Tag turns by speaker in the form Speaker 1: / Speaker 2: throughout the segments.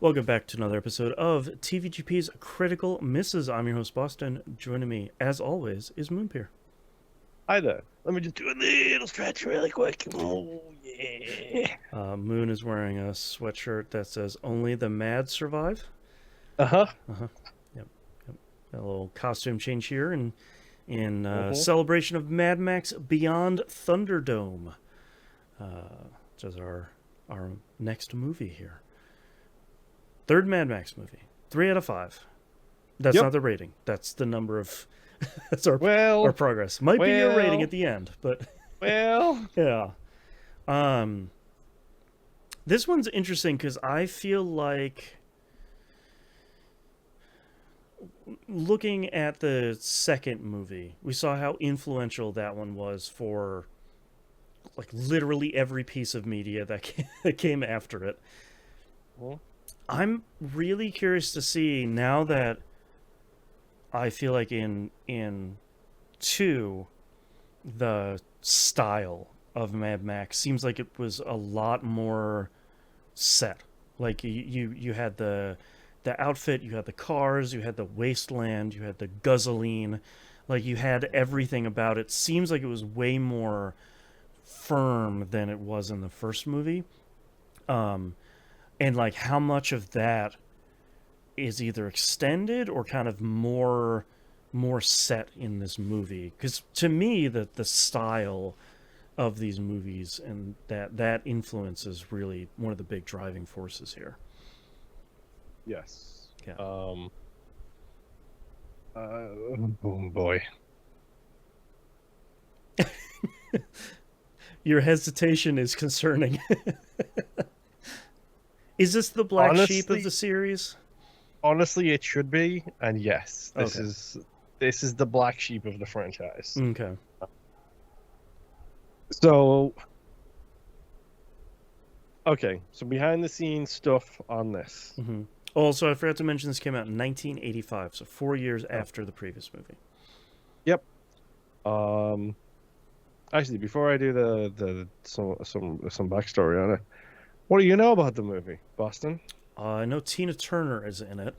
Speaker 1: Welcome back to another episode of TVGP's Critical Misses. I'm your host, Boston. Joining me, as always, is Moonpeer.
Speaker 2: Hi there. Let me just do a little stretch really quick. Oh, yeah.
Speaker 1: Moon is wearing a sweatshirt that says, "Only the mad survive."
Speaker 2: Uh-huh.
Speaker 1: Uh-huh. Yep. Yep. A little costume change here in
Speaker 2: Uh-huh.
Speaker 1: celebration of Mad Max Beyond Thunderdome, which is our next movie here. Third Mad Max movie. 3 out of 5. That's
Speaker 2: Yep.
Speaker 1: not the rating. That's the number of... That's our
Speaker 2: Well,
Speaker 1: progress. Might be your rating
Speaker 2: well,
Speaker 1: at the end, but
Speaker 2: well.
Speaker 1: yeah. Um, this one's interesting because I feel like looking at the second movie, we saw how influential that one was for like literally every piece of media that came after it.
Speaker 2: Well,
Speaker 1: I'm really curious to see now that I feel like in 2 the style of Mad Max seems like it was a lot more set. Like you had the outfit, you had the cars, you had the wasteland, you had the guzzling, like you had everything about it. Seems like it was way more firm than it was in the first movie. Um, and like how much of that is either extended or kind of more set in this movie, because to me the style of these movies and that influence is really one of the big driving forces here.
Speaker 2: yes.
Speaker 1: Yeah.
Speaker 2: Oh boy.
Speaker 1: Your hesitation is concerning. Is this the black sheep of
Speaker 2: Honestly,
Speaker 1: the series?
Speaker 2: honestly, it should be, and yes, this
Speaker 1: Okay.
Speaker 2: is the black sheep of the franchise.
Speaker 1: Okay.
Speaker 2: So, okay, so behind the scenes stuff on this.
Speaker 1: Mm-hmm. Also, I forgot to mention this came out in 1985, so 4 years
Speaker 2: Oh,
Speaker 1: after the previous movie.
Speaker 2: yep. Um, Actually, before I do the some backstory on it, what do you know about the movie, Boston?
Speaker 1: I know Tina Turner is in it.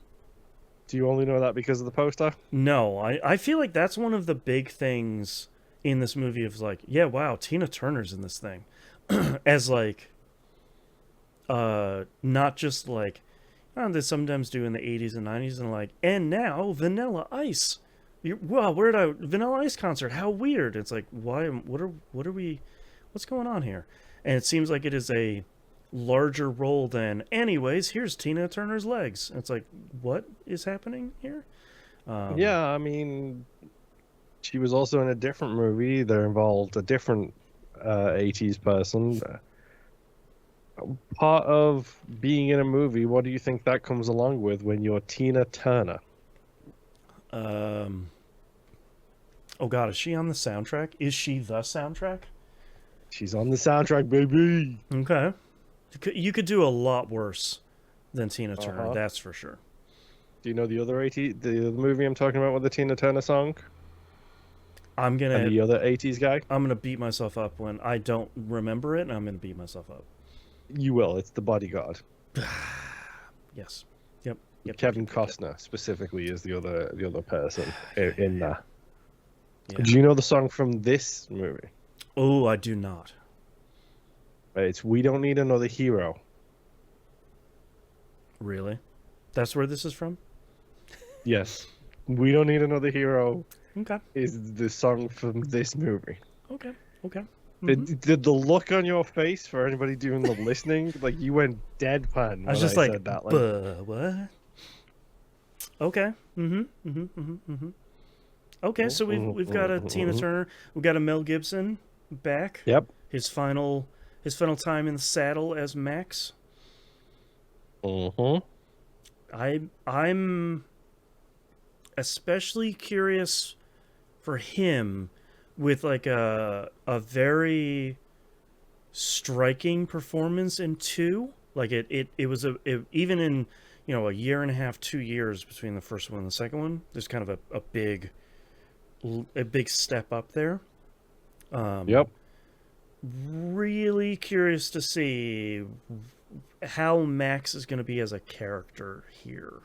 Speaker 2: Do you only know that because of the poster?
Speaker 1: No, I feel like that's one of the big things in this movie of like, yeah, wow, Tina Turner's in this thing. As like not just like they sometimes do in the 80s and 90s and like, and now Vanilla Ice. Wow, we're at a Vanilla Ice concert. How weird. It's like, why what are we what's going on here? And it seems like it is a larger role than anyways, here's Tina Turner's legs. It's like, what is happening here? Um
Speaker 2: Yeah, I mean, she was also in a different movie that involved a different 80s person. Part of being in a movie, what do you think that comes along with when you're Tina Turner?
Speaker 1: um Oh God, is she on the soundtrack? Is she the soundtrack?
Speaker 2: She's on the soundtrack, baby.
Speaker 1: Okay. You could do a lot worse than Tina Turner,
Speaker 2: Uh-huh.
Speaker 1: that's for sure.
Speaker 2: Do you know the other 80s, the other movie I'm talking about with the Tina Turner song
Speaker 1: I'm
Speaker 2: and
Speaker 1: gonna
Speaker 2: the other 80s guy?
Speaker 1: I'm gonna beat myself up when I don't remember it, and I'm gonna beat myself up.
Speaker 2: You will. It's The Bodyguard.
Speaker 1: Yes. Yep. Yep. Yep.
Speaker 2: Kevin
Speaker 1: Yep. Yep.
Speaker 2: Costner specifically is the other person in that.
Speaker 1: Yeah.
Speaker 2: Do you know the song from this movie?
Speaker 1: Oh, I do not.
Speaker 2: It's "We Don't Need Another Hero."
Speaker 1: Really? That's where this is from?
Speaker 2: Yes, "We Don't Need Another Hero"
Speaker 1: Okay.
Speaker 2: is the song from this movie.
Speaker 1: Okay. Okay. Mm-hmm.
Speaker 2: Did the look on your face for anybody doing the listening, like you went deadpan
Speaker 1: I was
Speaker 2: when
Speaker 1: just
Speaker 2: I
Speaker 1: like,
Speaker 2: said that? Like,
Speaker 1: what? Okay. Mm-hmm. Mm-hmm. Mm-hmm. Mm-hmm. Okay, so we've got a Tina Turner, we've got a Mel Gibson back.
Speaker 2: yep.
Speaker 1: His final time in the saddle as Max.
Speaker 2: Mm-hmm.
Speaker 1: I'm especially curious for him with like a very striking performance in 2. Like it was even in a year and a half, 2 years between the first one and the second one. There's kind of a big step up there.
Speaker 2: Yep.
Speaker 1: Really curious to see how Max is going to be as a character here.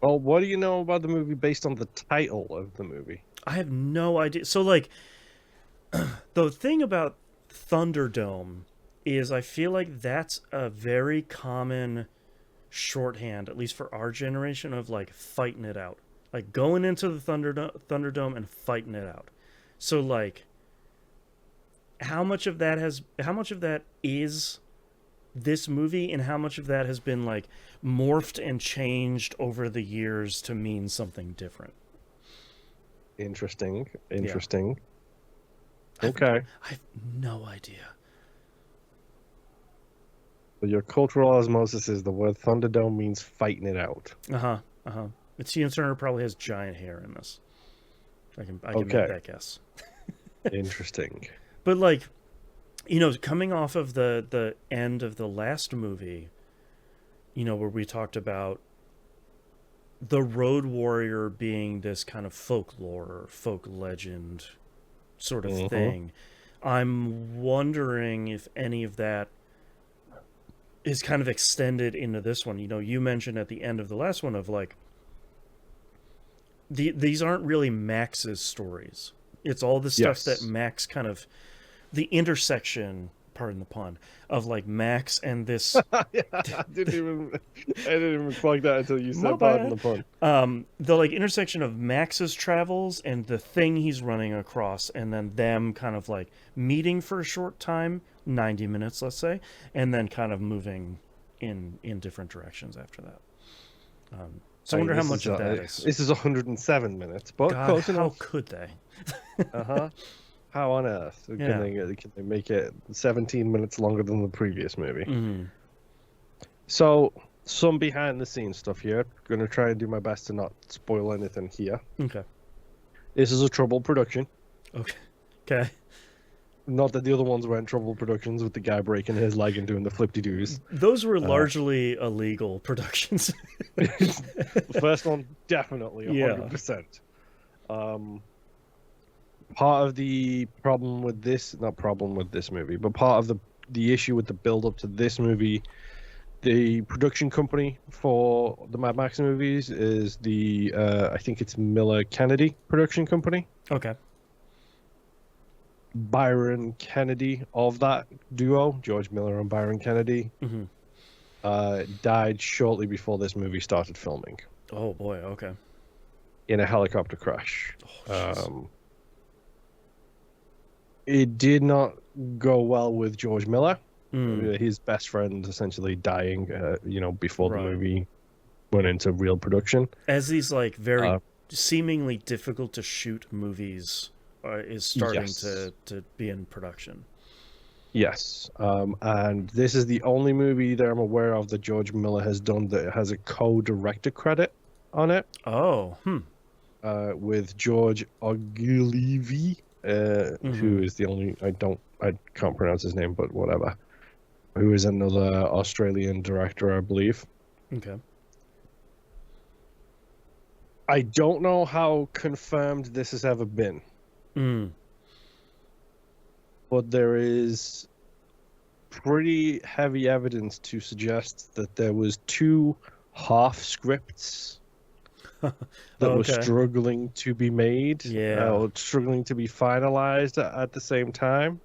Speaker 2: Well, what do you know about the movie based on the title of the movie?
Speaker 1: I have no idea. So, like, the thing about Thunderdome is I feel like that's a very common shorthand, at least for our generation, of like fighting it out, like going into the Thunderdome and fighting it out. So, like, how much of that is this movie, and how much of that has been like morphed and changed over the years to mean something different?
Speaker 2: Interesting.
Speaker 1: Yeah.
Speaker 2: Okay.
Speaker 1: I have no idea.
Speaker 2: But your cultural osmosis is the word Thunderdome means fighting it out.
Speaker 1: Tina Turner probably has giant hair in this. I can make
Speaker 2: Okay.
Speaker 1: that guess.
Speaker 2: Interesting.
Speaker 1: But like, coming off of the end of the last movie, where we talked about the Road Warrior being this kind of folklore, folk legend sort of thing, I'm wondering if any of that is kind of extended into this one. You mentioned at the end of the last one of like, these aren't really Max's stories. It's all the stuff that Max kind of, the intersection, pardon the pun, of like Max and this.
Speaker 2: Yeah, I didn't even plug that until you
Speaker 1: My
Speaker 2: said pardon
Speaker 1: bad.
Speaker 2: the pun.
Speaker 1: The like intersection of Max's travels and the thing he's running across, and then them kind of like meeting for a short time, 90 minutes, let's say, and then kind of moving in different directions after that. So I wonder how much of that is.
Speaker 2: This is 107 minutes, but
Speaker 1: God,
Speaker 2: close
Speaker 1: how
Speaker 2: enough.
Speaker 1: could they?
Speaker 2: How on earth can they make it 17 minutes longer than the previous movie?
Speaker 1: Mm-hmm.
Speaker 2: So, some behind the scenes stuff here. Going to try and do my best to not spoil anything here.
Speaker 1: Okay.
Speaker 2: This is a troubled production.
Speaker 1: Okay.
Speaker 2: Not that the other ones weren't troubled productions with the guy breaking his leg and doing the flip-de-doos.
Speaker 1: Those were largely illegal productions.
Speaker 2: The first one, definitely, 100%. Part of the problem with this, not problem with this movie, but part of the issue with the build-up to this movie, the production company for the Mad Max movies is the, I think it's Miller Kennedy production company.
Speaker 1: Okay.
Speaker 2: Byron Kennedy of that duo, George Miller and Byron Kennedy, died shortly before this movie started filming.
Speaker 1: Oh boy, okay.
Speaker 2: In a helicopter crash. It did not go well with George Miller. His best friend essentially dying, before the movie went into real production.
Speaker 1: As these like very seemingly difficult to shoot movies is starting to be in production.
Speaker 2: Yes. And this is the only movie that I'm aware of that George Miller has done that has a co-director credit on it.
Speaker 1: Oh,
Speaker 2: With George Ogilvy, who is the only, I can't pronounce his name, but whatever. Who is another Australian director, I believe.
Speaker 1: Okay.
Speaker 2: I don't know how confirmed this has ever been. But there is pretty heavy evidence to suggest that there was 2 half scripts that were struggling to be made, struggling to be finalized at the same time.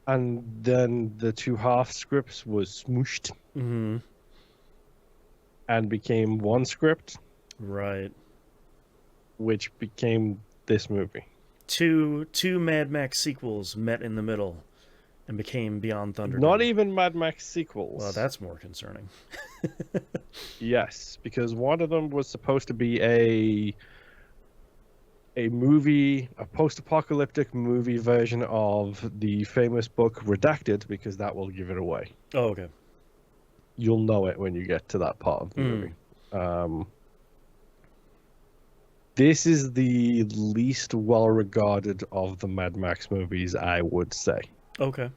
Speaker 2: And then the 2 half scripts was smooshed and became one script.
Speaker 1: Right.
Speaker 2: Which became this movie.
Speaker 1: Two Mad Max sequels met in the middle and became Beyond Thunderdome.
Speaker 2: Not even Mad Max sequels.
Speaker 1: Well, that's more concerning.
Speaker 2: Yes, because one of them was supposed to be a movie, a post-apocalyptic movie version of the famous book Redacted, because that will give it away.
Speaker 1: Oh, okay.
Speaker 2: You'll know it when you get to that part of the movie. This is the least well-regarded of the Mad Max movies, I would say.
Speaker 1: Okay.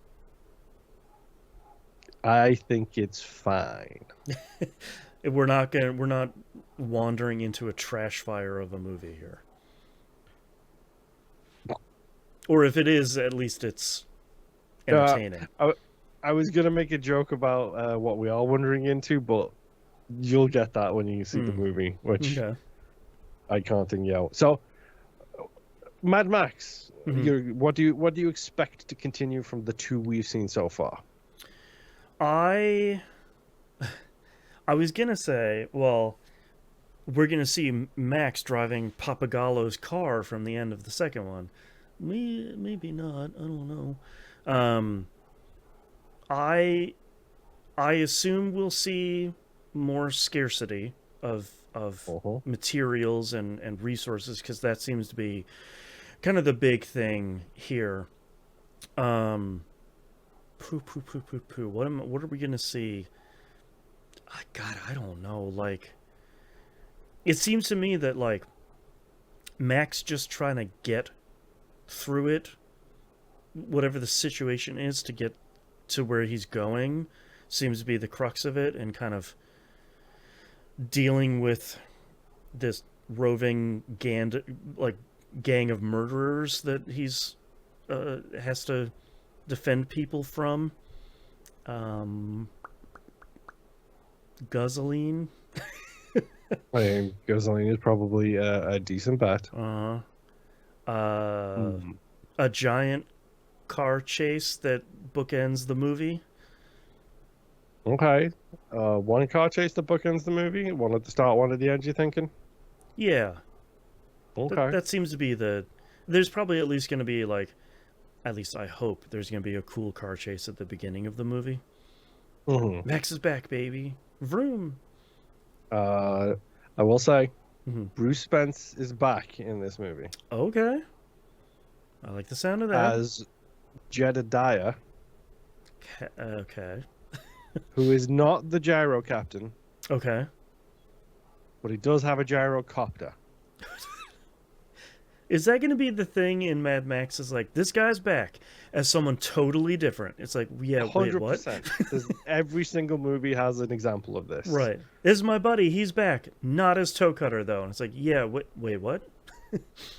Speaker 2: I think it's fine.
Speaker 1: We're not wandering into a trash fire of a movie here. Or if it is, at least it's entertaining.
Speaker 2: I was gonna make a joke about what we are wandering into, but you'll get that when you see the movie, which
Speaker 1: Okay.
Speaker 2: I can't think out. So, Mad Max, what do you expect to continue from the two we've seen so far?
Speaker 1: I I was gonna say, well, we're gonna see Max driving Papagallo's car from the end of the second one. Maybe not. I don't know. I I assume we'll see more scarcity of
Speaker 2: Uh-huh.
Speaker 1: materials and resources because that seems to be kind of the big thing here. Um, poo poo poo poo poo. What are we gonna see? God, I don't know. Like, it seems to me that like Max just trying to get through it, whatever the situation is, to get to where he's going, seems to be the crux of it, and kind of dealing with this roving gang of murderers that he's has to defend people from. Um, Guzzling.
Speaker 2: I think gasoline is probably a decent bet.
Speaker 1: Uh, a giant car chase that bookends the movie.
Speaker 2: Okay. One car chase that bookends the movie, one at the start, one at the end, you thinking?
Speaker 1: Yeah,
Speaker 2: Okay.
Speaker 1: that seems to be the. There's probably at least going to be like, at least I hope there's going to be a cool car chase at the beginning of the movie. Max is back, baby. Vroom.
Speaker 2: I will say,
Speaker 1: Mm-hmm.
Speaker 2: Bruce Spence is back in this movie
Speaker 1: Okay, I like the sound of that.
Speaker 2: as Jedediah,
Speaker 1: Okay.
Speaker 2: who is not the gyro captain,
Speaker 1: Okay.
Speaker 2: but he does have a gyrocopter.
Speaker 1: Is that going to be the thing in Mad Max? Is like, this guy's back as someone totally different. It's like, yeah, wait, what?
Speaker 2: 100%. Every single movie has an example of this.
Speaker 1: Right. This is my buddy. He's back. Not as toe cutter though. And it's like, yeah, wait, what?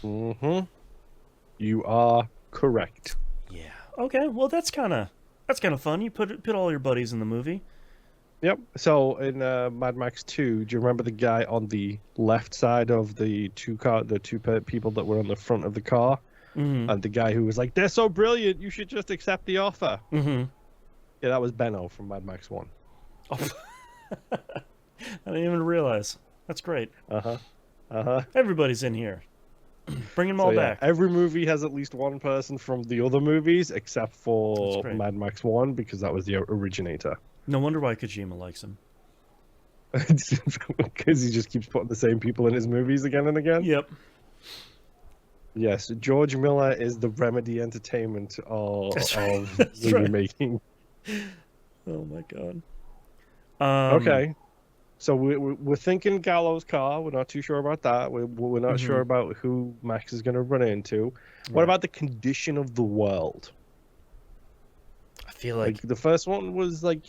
Speaker 2: You are correct.
Speaker 1: Yeah. Okay. Well, that's kind of fun. You put all your buddies in the movie.
Speaker 2: Yep. So in Mad Max 2, do you remember the guy on the left side of the people that were on the front of the car?
Speaker 1: Mm-hmm.
Speaker 2: And the guy who was like, "They're so brilliant, you should just accept the offer."
Speaker 1: Mm-hmm.
Speaker 2: Yeah, that was Benno from Mad Max 1.
Speaker 1: Oh. I didn't even realize. That's great.
Speaker 2: Uh-huh.
Speaker 1: Everybody's in here. Bring them all back.
Speaker 2: Every movie has at least one person from the other movies, except for Mad Max 1, because that was the originator.
Speaker 1: No wonder why Kojima likes him.
Speaker 2: Because he just keeps putting the same people in his movies again and again.
Speaker 1: Yep.
Speaker 2: Yes, George Miller is the Remedy Entertainment of movie making.
Speaker 1: Oh my god.
Speaker 2: Okay, so we're thinking Gallows car. We're not too sure about that. We're not sure about who Max is going to run into. What about the condition of the world?
Speaker 1: I feel like
Speaker 2: the first one was like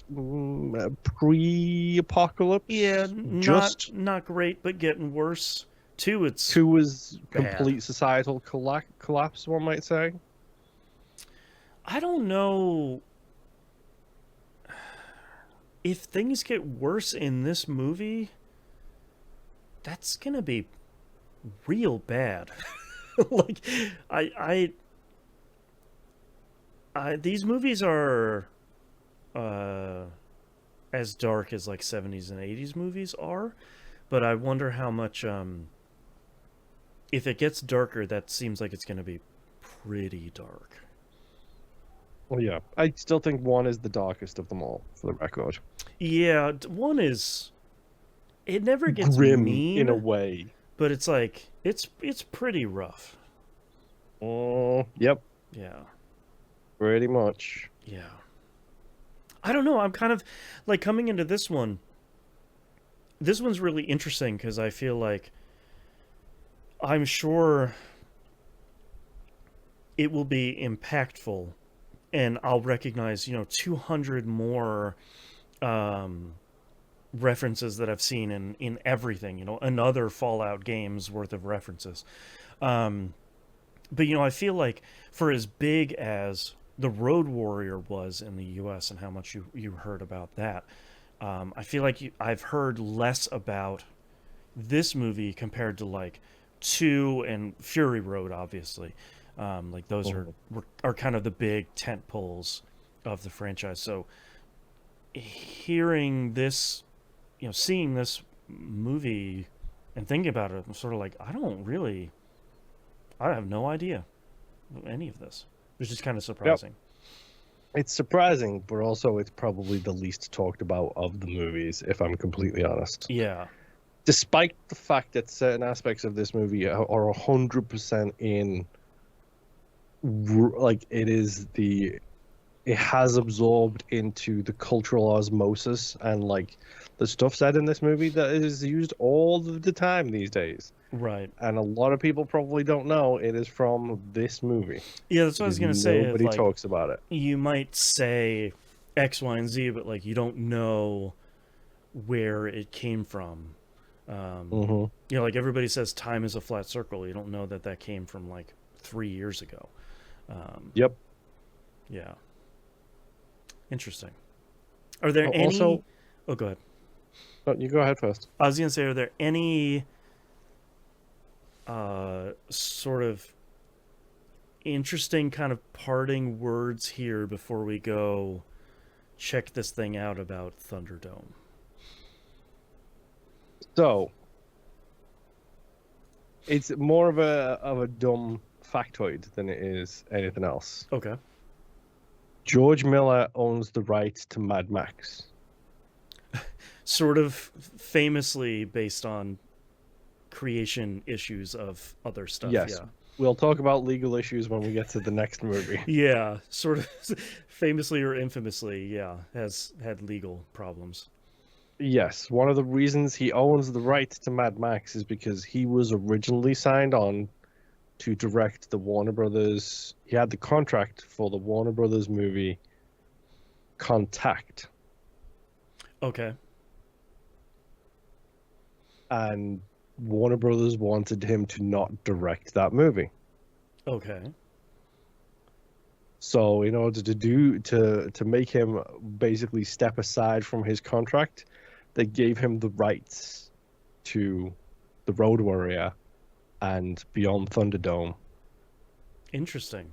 Speaker 2: pre-apocalypse.
Speaker 1: Yeah, not great, but getting worse. Two
Speaker 2: was
Speaker 1: bad.
Speaker 2: Complete societal collapse, one might say.
Speaker 1: I don't know if things get worse in this movie. That's gonna be real bad. Like, I these movies are as dark as like 70s and 80s movies are, but I wonder how much if it gets darker, that seems like it's going to be pretty dark.
Speaker 2: Well, yeah, I still think 1 is the darkest of them all, for the record.
Speaker 1: Yeah, 1 is, it never gets
Speaker 2: grim
Speaker 1: mean
Speaker 2: in a way,
Speaker 1: but it's like it's pretty rough.
Speaker 2: Yep.
Speaker 1: Yeah.
Speaker 2: Pretty much.
Speaker 1: Yeah. I don't know. I'm kind of like coming into this one. This one's really interesting because I feel like I'm sure it will be impactful, and I'll recognize 200 more references that I've seen in everything. Another Fallout game's worth of references. But I feel like for as big as the Road Warrior was in the U.S. and how much you heard about that. I feel like I've heard less about this movie compared to like 2 and Fury Road, obviously. Like those are kind of the big tent poles of the franchise. So hearing this, seeing this movie and thinking about it, I'm sort of like, I have no idea any of this. It's just kind of surprising.
Speaker 2: Yep. It's surprising, but also it's probably the least talked about of the movies, if I'm completely honest.
Speaker 1: Yeah.
Speaker 2: Despite the fact that certain aspects of this movie are 100% in, like, it has absorbed into the cultural osmosis and like the stuff said in this movie that is used all of the time these days.
Speaker 1: Right.
Speaker 2: And a lot of people probably don't know it is from this movie.
Speaker 1: Yeah, that's what I was going to say.
Speaker 2: Nobody talks about it.
Speaker 1: You might say X, Y, and Z, but like you don't know where it came from. Like everybody says time is a flat circle. You don't know that came from like 3 years ago.
Speaker 2: Yep.
Speaker 1: Yeah. Interesting. Are there any... Oh, go ahead.
Speaker 2: No, you go ahead first.
Speaker 1: I was going to say, are there any sort of interesting kind of parting words here before we go check this thing out about Thunderdome?
Speaker 2: So, it's more of a dumb factoid than it is anything else.
Speaker 1: Okay.
Speaker 2: George Miller owns the rights to Mad Max.
Speaker 1: Sort of famously based on creation issues of other stuff.
Speaker 2: Yes.
Speaker 1: Yeah.
Speaker 2: We'll talk about legal issues when we get to the next movie.
Speaker 1: Yeah. Sort of famously or infamously, yeah, has had legal problems.
Speaker 2: Yes. One of the reasons he owns the rights to Mad Max is because he was originally signed on to direct the Warner Brothers. He had the contract for the Warner Brothers movie Contact.
Speaker 1: Okay.
Speaker 2: And Warner Brothers wanted him to not direct that movie.
Speaker 1: Okay.
Speaker 2: So in order to make him basically step aside from his contract, they gave him the rights to The Road Warrior and Beyond Thunderdome.
Speaker 1: Interesting.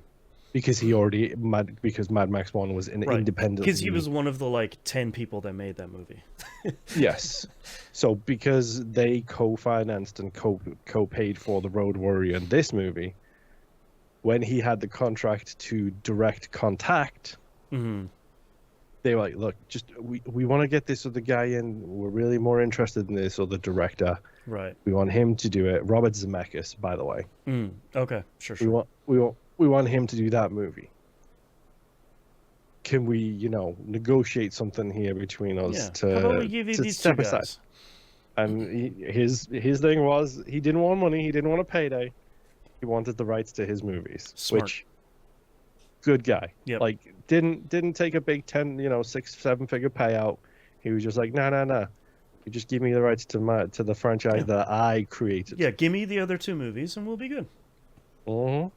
Speaker 2: Because because Mad Max 1 was an independent.
Speaker 1: Because he was one of the like 10 people that made that movie.
Speaker 2: Yes. So because they co-financed and co-paid for The Road Warrior in this movie, when he had the contract to direct Contact, they were like, look, just we want to get this other guy in. We're really more interested in this other director.
Speaker 1: Right.
Speaker 2: We want him to do it. Robert Zemeckis, by the way.
Speaker 1: Okay. Sure.
Speaker 2: We want him to do that movie. Can we, negotiate something here between us
Speaker 1: How about we give you these
Speaker 2: step
Speaker 1: two
Speaker 2: aside?
Speaker 1: guys?
Speaker 2: And his thing was he didn't want money. He didn't want a payday. He wanted the rights to his movies.
Speaker 1: Smart.
Speaker 2: Which, good guy.
Speaker 1: Yep.
Speaker 2: Like didn't take a big 10, 6-7 figure payout. He was just like, no. You just give me the rights to the franchise that I created.
Speaker 1: Yeah, give me the other 2 movies and we'll be good.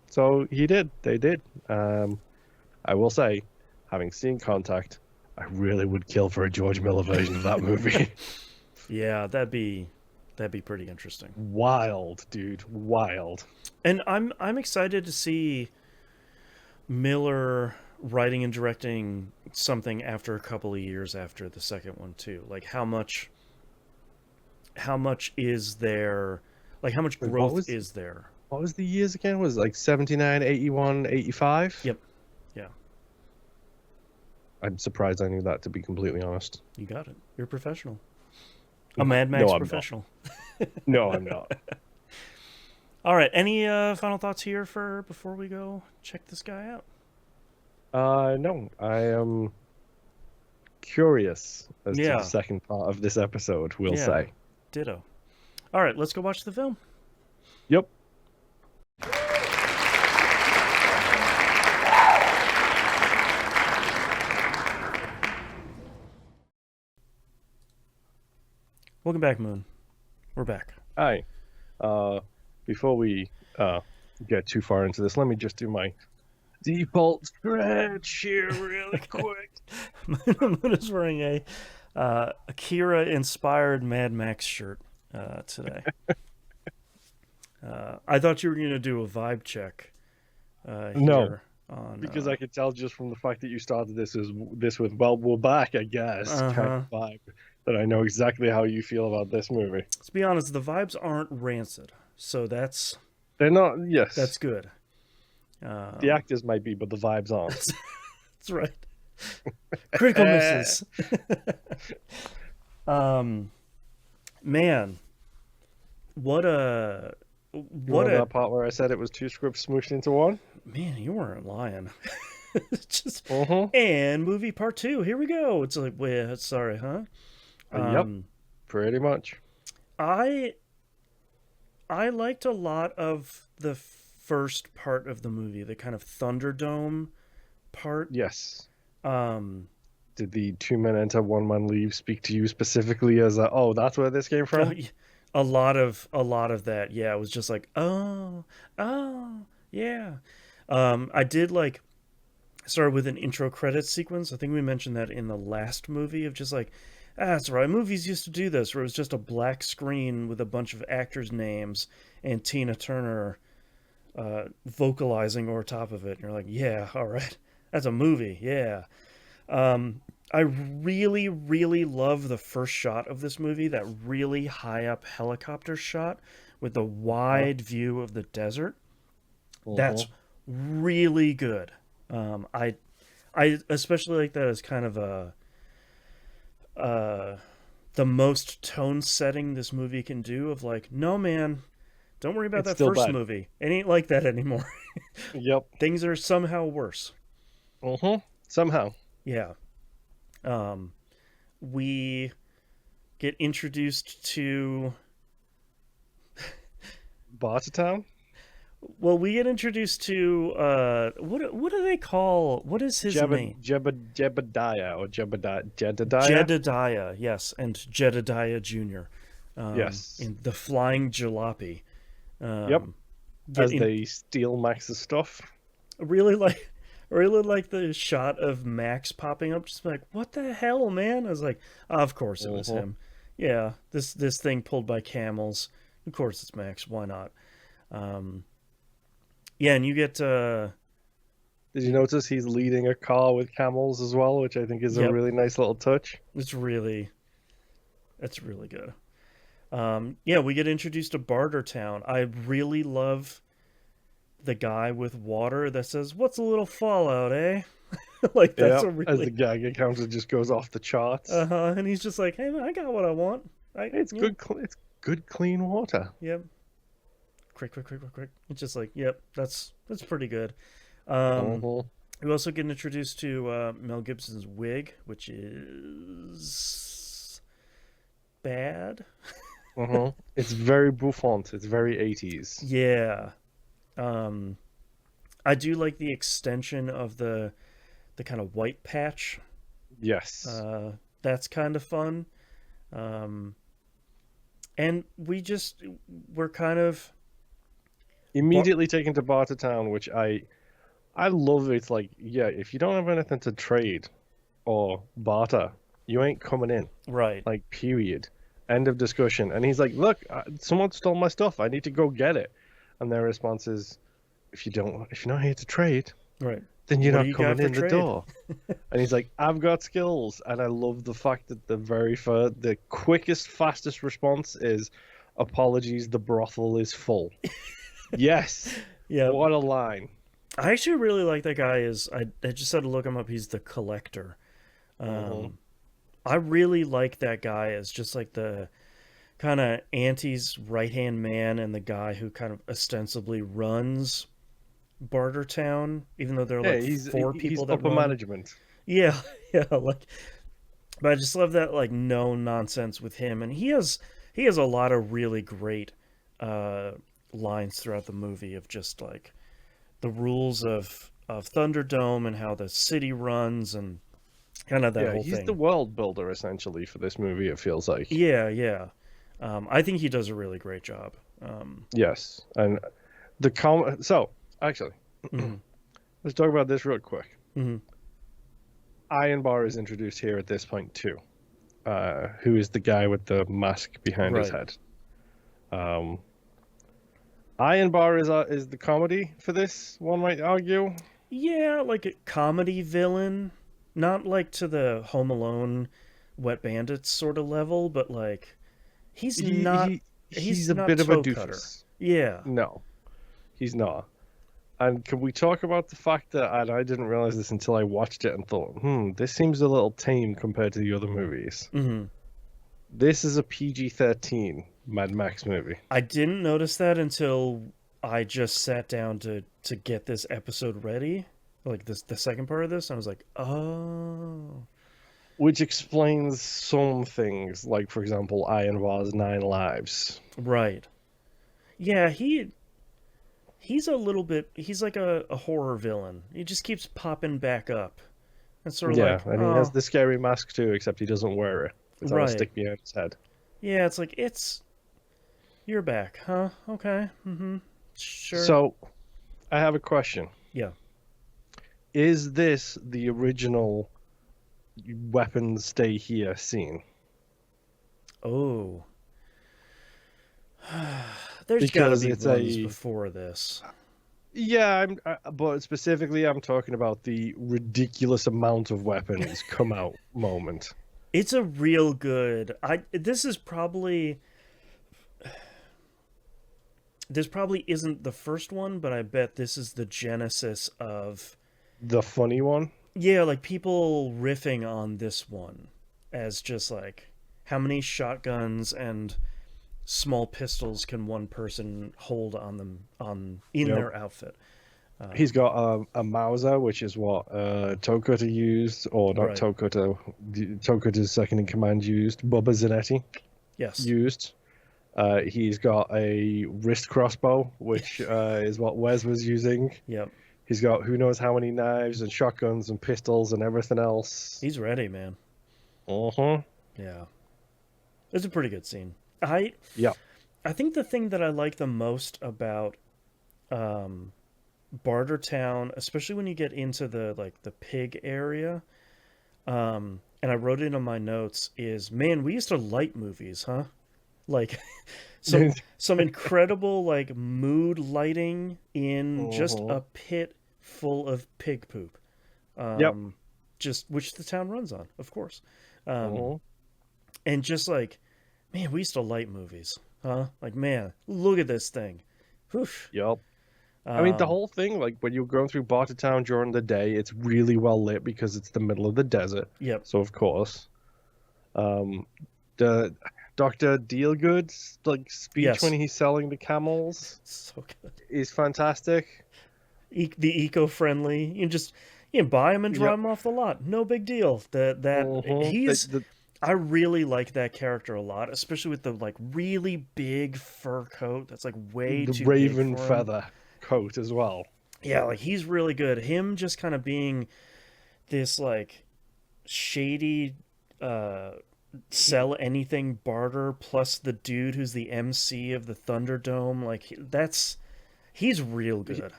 Speaker 2: So he did. They did. I will say, having seen Contact, I really would kill for a George Miller version of that movie.
Speaker 1: Yeah, that'd be pretty interesting.
Speaker 2: Wild, dude. Wild.
Speaker 1: And I'm excited to see Miller writing and directing something after a couple of years after the second one too. Like how much is there? Like how much growth is there?
Speaker 2: What was the years again? Was it like 79, 81, 85?
Speaker 1: Yep. Yeah.
Speaker 2: I'm surprised I knew that, to be completely honest.
Speaker 1: You got it. You're a professional. A Mad Max professional.
Speaker 2: No, I'm not.
Speaker 1: All right. Any final thoughts here before we go check this guy out?
Speaker 2: No. I am curious as to the second part of this episode, we'll say.
Speaker 1: Ditto. All right. Let's go watch the film.
Speaker 2: Yep.
Speaker 1: Welcome back, Moon. We're back.
Speaker 2: Hi. Before we get too far into this, let me just do my Default stretch here, really quick.
Speaker 1: Moon is wearing a Akira-inspired Mad Max shirt today. I thought you were going to do a vibe check
Speaker 2: No,
Speaker 1: here on.
Speaker 2: because I could tell just from the fact that you started this with "Well, we're back," I guess, kind
Speaker 1: Uh-huh.
Speaker 2: of vibe, that I know exactly how you feel about this movie.
Speaker 1: Let's be honest, the vibes aren't rancid, so that's
Speaker 2: They're not. Yes,
Speaker 1: good.
Speaker 2: the
Speaker 1: Um,
Speaker 2: actors might be, but the vibes aren't.
Speaker 1: that's right. Critical misses. um, man, what a
Speaker 2: You
Speaker 1: what
Speaker 2: remember
Speaker 1: a
Speaker 2: that part where I said it was two scripts smooshed into one?
Speaker 1: man. You weren't lying. Just
Speaker 2: Mm-hmm.
Speaker 1: and movie part two. Here we go. It's like, wait, sorry, huh?
Speaker 2: Yep,
Speaker 1: Um,
Speaker 2: pretty much.
Speaker 1: I I liked a lot of the first part of the movie, the kind of Thunderdome part.
Speaker 2: Yes.
Speaker 1: Um,
Speaker 2: Did the 2 men enter, 1 man leave speak to you specifically as a, oh, that's where this came from?
Speaker 1: a lot of that. Yeah, it was just like, oh, oh, yeah. I did like started with an intro credits sequence. I think we mentioned that in the last movie of just like, that's right. Movies used to do this, where it was just a black screen with a bunch of actors' names and Tina Turner vocalizing over top of it. And you're like, yeah, all right, that's a movie. Yeah. I really, really love the first shot of this movie, that really high up helicopter shot with the
Speaker 2: Uh,
Speaker 1: wide view of the desert. That's
Speaker 2: mhm.
Speaker 1: really good. I especially like that as kind of a uh, the most tone setting this movie can do. Of like, no man, don't worry about
Speaker 2: It's
Speaker 1: that
Speaker 2: still
Speaker 1: first
Speaker 2: bad.
Speaker 1: movie. It ain't like that anymore.
Speaker 2: Yep.
Speaker 1: Things are somehow worse.
Speaker 2: Somehow.
Speaker 1: Yeah. Um, we get introduced to
Speaker 2: Bartertown?
Speaker 1: we get introduced to what do they call, what is his name?
Speaker 2: Jebediah or Jedediah?
Speaker 1: Jedediah, yes, and Jedediah Jr.
Speaker 2: Yes.
Speaker 1: In the Flying Jalopy.
Speaker 2: Yep.
Speaker 1: Um, get
Speaker 2: As
Speaker 1: in
Speaker 2: they steal Max's stuff.
Speaker 1: really like really like the shot of Max popping up, just like, what the hell, man? I was like, of course it was
Speaker 2: Mhm.
Speaker 1: him. Yeah, this thing pulled by camels. Of course it's Max. Why not? Um, yeah, and you get
Speaker 2: Did you notice he's leading a car with camels as well, which I think is a
Speaker 1: yep,
Speaker 2: really nice little touch?
Speaker 1: it's really good. Yeah, we get introduced to Bartertown. I really love the guy with water that says, "What's a little fallout, eh?" Like that's
Speaker 2: Yeah,
Speaker 1: a
Speaker 2: as the
Speaker 1: really
Speaker 2: gag counter just goes off the charts.
Speaker 1: and he's just like, "Hey man, I got what I want. I
Speaker 2: It's
Speaker 1: yeah,
Speaker 2: good, it's good, clean water.
Speaker 1: yep, quick, quick, quick, quick, quick." It's just like, yep, that's pretty good. Um,
Speaker 2: Hmm.
Speaker 1: we also get introduced to Mel Gibson's wig, which is bad.
Speaker 2: It's very bouffant. It's very 80s.
Speaker 1: Yeah. Um, I do like the extension of the kind of white patch.
Speaker 2: Yes.
Speaker 1: Uh, that's kind of fun. Um, and we're kind of
Speaker 2: Immediately taken to Bartertown, which I love. It's like, yeah, if you don't have anything to trade or barter, you ain't coming in.
Speaker 1: right,
Speaker 2: Like, period. End of discussion. And he's like, look, someone stole my stuff. I need to go get it. And their response is, if you're not here to trade,
Speaker 1: right.
Speaker 2: then you're
Speaker 1: What do
Speaker 2: not
Speaker 1: you got
Speaker 2: coming
Speaker 1: for
Speaker 2: in the
Speaker 1: trade?
Speaker 2: door. And he's like, I've got skills. And I love the fact that the quickest, fastest response is, apologies, the brothel is full. Yes.
Speaker 1: Yeah,
Speaker 2: What a line.
Speaker 1: I actually really like that guy. I just had to look him up. He's the collector.
Speaker 2: Hmm.
Speaker 1: Um, I really like that guy as just like the kind of Auntie's right hand man and the guy who kind of ostensibly runs Bartertown, even though there are
Speaker 2: Yeah,
Speaker 1: like four
Speaker 2: he's
Speaker 1: people that
Speaker 2: upper
Speaker 1: run.
Speaker 2: management.
Speaker 1: Yeah, yeah, like, but I just love that like no nonsense with him, and he has a lot of really great uh, lines throughout the movie of just like the rules of Thunderdome and how the city runs and kind of that
Speaker 2: Yeah,
Speaker 1: whole
Speaker 2: he's the
Speaker 1: thing.
Speaker 2: world builder essentially for this movie, it feels like.
Speaker 1: Yeah, yeah. I think he does a really great job.
Speaker 2: Yes. And so actually,
Speaker 1: Mhm.
Speaker 2: let's talk about this real quick.
Speaker 1: Hmm.
Speaker 2: Iron Bar is introduced here at this point too. Who is the guy with the mask behind his
Speaker 1: Right.
Speaker 2: head? Um, Iron Bar is the comedy for this. One might argue.
Speaker 1: Yeah, like a comedy villain, not like to the Home Alone, Wet Bandits sort of level, but like he's
Speaker 2: He
Speaker 1: not
Speaker 2: he
Speaker 1: he's
Speaker 2: he's a
Speaker 1: not
Speaker 2: bit of a
Speaker 1: toe cutter.
Speaker 2: doofus.
Speaker 1: Yeah.
Speaker 2: No, he's not. And can we talk about the fact that, and I didn't realize this until I watched it and thought, this seems a little tame compared to the other movies.
Speaker 1: Hmm.
Speaker 2: This is a PG-13 Mad Max movie.
Speaker 1: I didn't notice that until I just sat down to get this episode ready, like this the second part of this. And I was like, oh,
Speaker 2: Which explains some things, like, for example, Iron Bar's 9 lives.
Speaker 1: right. Yeah, he's a little bit. He's like a horror villain. He just keeps popping back up. It's sort of
Speaker 2: Yeah,
Speaker 1: like,
Speaker 2: and he has
Speaker 1: oh,
Speaker 2: the scary mask too, except he doesn't wear it. It's on a
Speaker 1: right.
Speaker 2: stick behind his head.
Speaker 1: Yeah, it's like it's you're back, huh? Okay. Mm-hmm. Sure.
Speaker 2: So, I have a question.
Speaker 1: Yeah.
Speaker 2: Is this the original weapons stay here scene?
Speaker 1: Oh. There's got to
Speaker 2: Because
Speaker 1: be
Speaker 2: it's
Speaker 1: ones
Speaker 2: a
Speaker 1: before this.
Speaker 2: Yeah, but specifically, I'm talking about the ridiculous amount of weapons come out moment.
Speaker 1: It's a real good. I this is probably this probably isn't the first one, but I bet this is the genesis of
Speaker 2: The funny one,
Speaker 1: yeah, like people riffing on this one as just like how many shotguns and small pistols can one person hold on them on in
Speaker 2: yep.
Speaker 1: their outfit.
Speaker 2: He's
Speaker 1: Um,
Speaker 2: got a Mauser, which is what Tokuta used, or not
Speaker 1: right.
Speaker 2: Tokuta, Tokuta's second in command used, Bubba Zanetti
Speaker 1: Yes.
Speaker 2: used. He's got a wrist crossbow, which is what Wes was using.
Speaker 1: Yep.
Speaker 2: He's got who knows how many knives and shotguns and pistols and everything else.
Speaker 1: He's ready, man.
Speaker 2: Uh-huh.
Speaker 1: Yeah. It's a pretty good scene. I
Speaker 2: Yeah.
Speaker 1: I think the thing that I like the most about um Bartertown, especially when you get into the like the pig area, and I wrote it in my notes, is man, we used to light movies, huh? Like some incredible like mood lighting in just
Speaker 2: Uh-huh.
Speaker 1: a pit full of pig poop.
Speaker 2: Yep.
Speaker 1: Um just which the town runs on, of course. Um
Speaker 2: Uh-huh.
Speaker 1: and just like man, we used to light movies, huh? Like man, look at this thing. Whew.
Speaker 2: Yep. I mean, the
Speaker 1: Um
Speaker 2: whole thing, like when you're going through Bartertown during the day, it's really well lit because it's the middle of the desert.
Speaker 1: yep.
Speaker 2: So of course, um, the Dr. Dealgood's like speech when
Speaker 1: Yes.
Speaker 2: he's selling the camels
Speaker 1: So good.
Speaker 2: is fantastic.
Speaker 1: The eco-friendly. You can buy them and drive
Speaker 2: Yep.
Speaker 1: them off the lot. No big deal. That
Speaker 2: Uh-huh.
Speaker 1: he's I really like that character a lot, especially with the like really big fur coat that's like way
Speaker 2: The
Speaker 1: too big
Speaker 2: raven
Speaker 1: for him.
Speaker 2: feather coat as well.
Speaker 1: Yeah, like he's really good. Him just kind of being this like shady uh sell anything barter plus the dude who's the MC of the Thunderdome, like he's real
Speaker 2: He,
Speaker 1: good.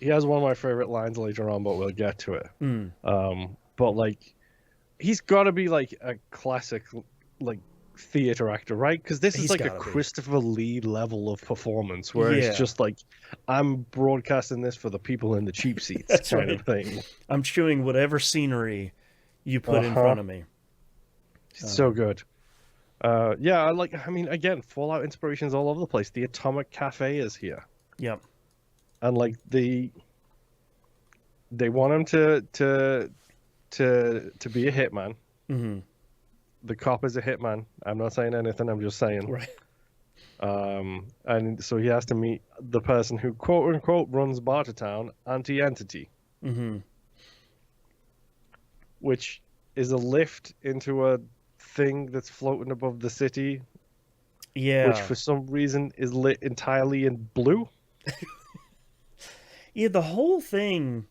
Speaker 2: he has one of my favorite lines later on, but we'll get to it.
Speaker 1: Mm,
Speaker 2: But like he's got to be like a classic like theater actor, right? Because this is
Speaker 1: he's
Speaker 2: like a
Speaker 1: gotta be.
Speaker 2: Christopher Lee level of performance where it's
Speaker 1: Yeah,
Speaker 2: just like I'm broadcasting this for the people in the cheap seats
Speaker 1: that's
Speaker 2: kind
Speaker 1: right.
Speaker 2: of thing.
Speaker 1: I'm chewing whatever scenery you put in
Speaker 2: Uh-huh.
Speaker 1: front of me.
Speaker 2: It's so
Speaker 1: Um,
Speaker 2: good. Yeah, I mean again, Fallout inspirations all over the place. The Atomic Cafe is here.
Speaker 1: yep.
Speaker 2: And like they want him to be a hitman.
Speaker 1: Hmm.
Speaker 2: The cop is a hitman. I'm not saying anything, I'm just saying.
Speaker 1: Right.
Speaker 2: And so he has to meet the person who quote unquote runs Bartertown, Anti-Entity,
Speaker 1: Hmm.
Speaker 2: which is a lift into a thing that's floating above the city, which
Speaker 1: Yeah.
Speaker 2: for some reason is lit entirely in blue.
Speaker 1: Yeah, the whole thing,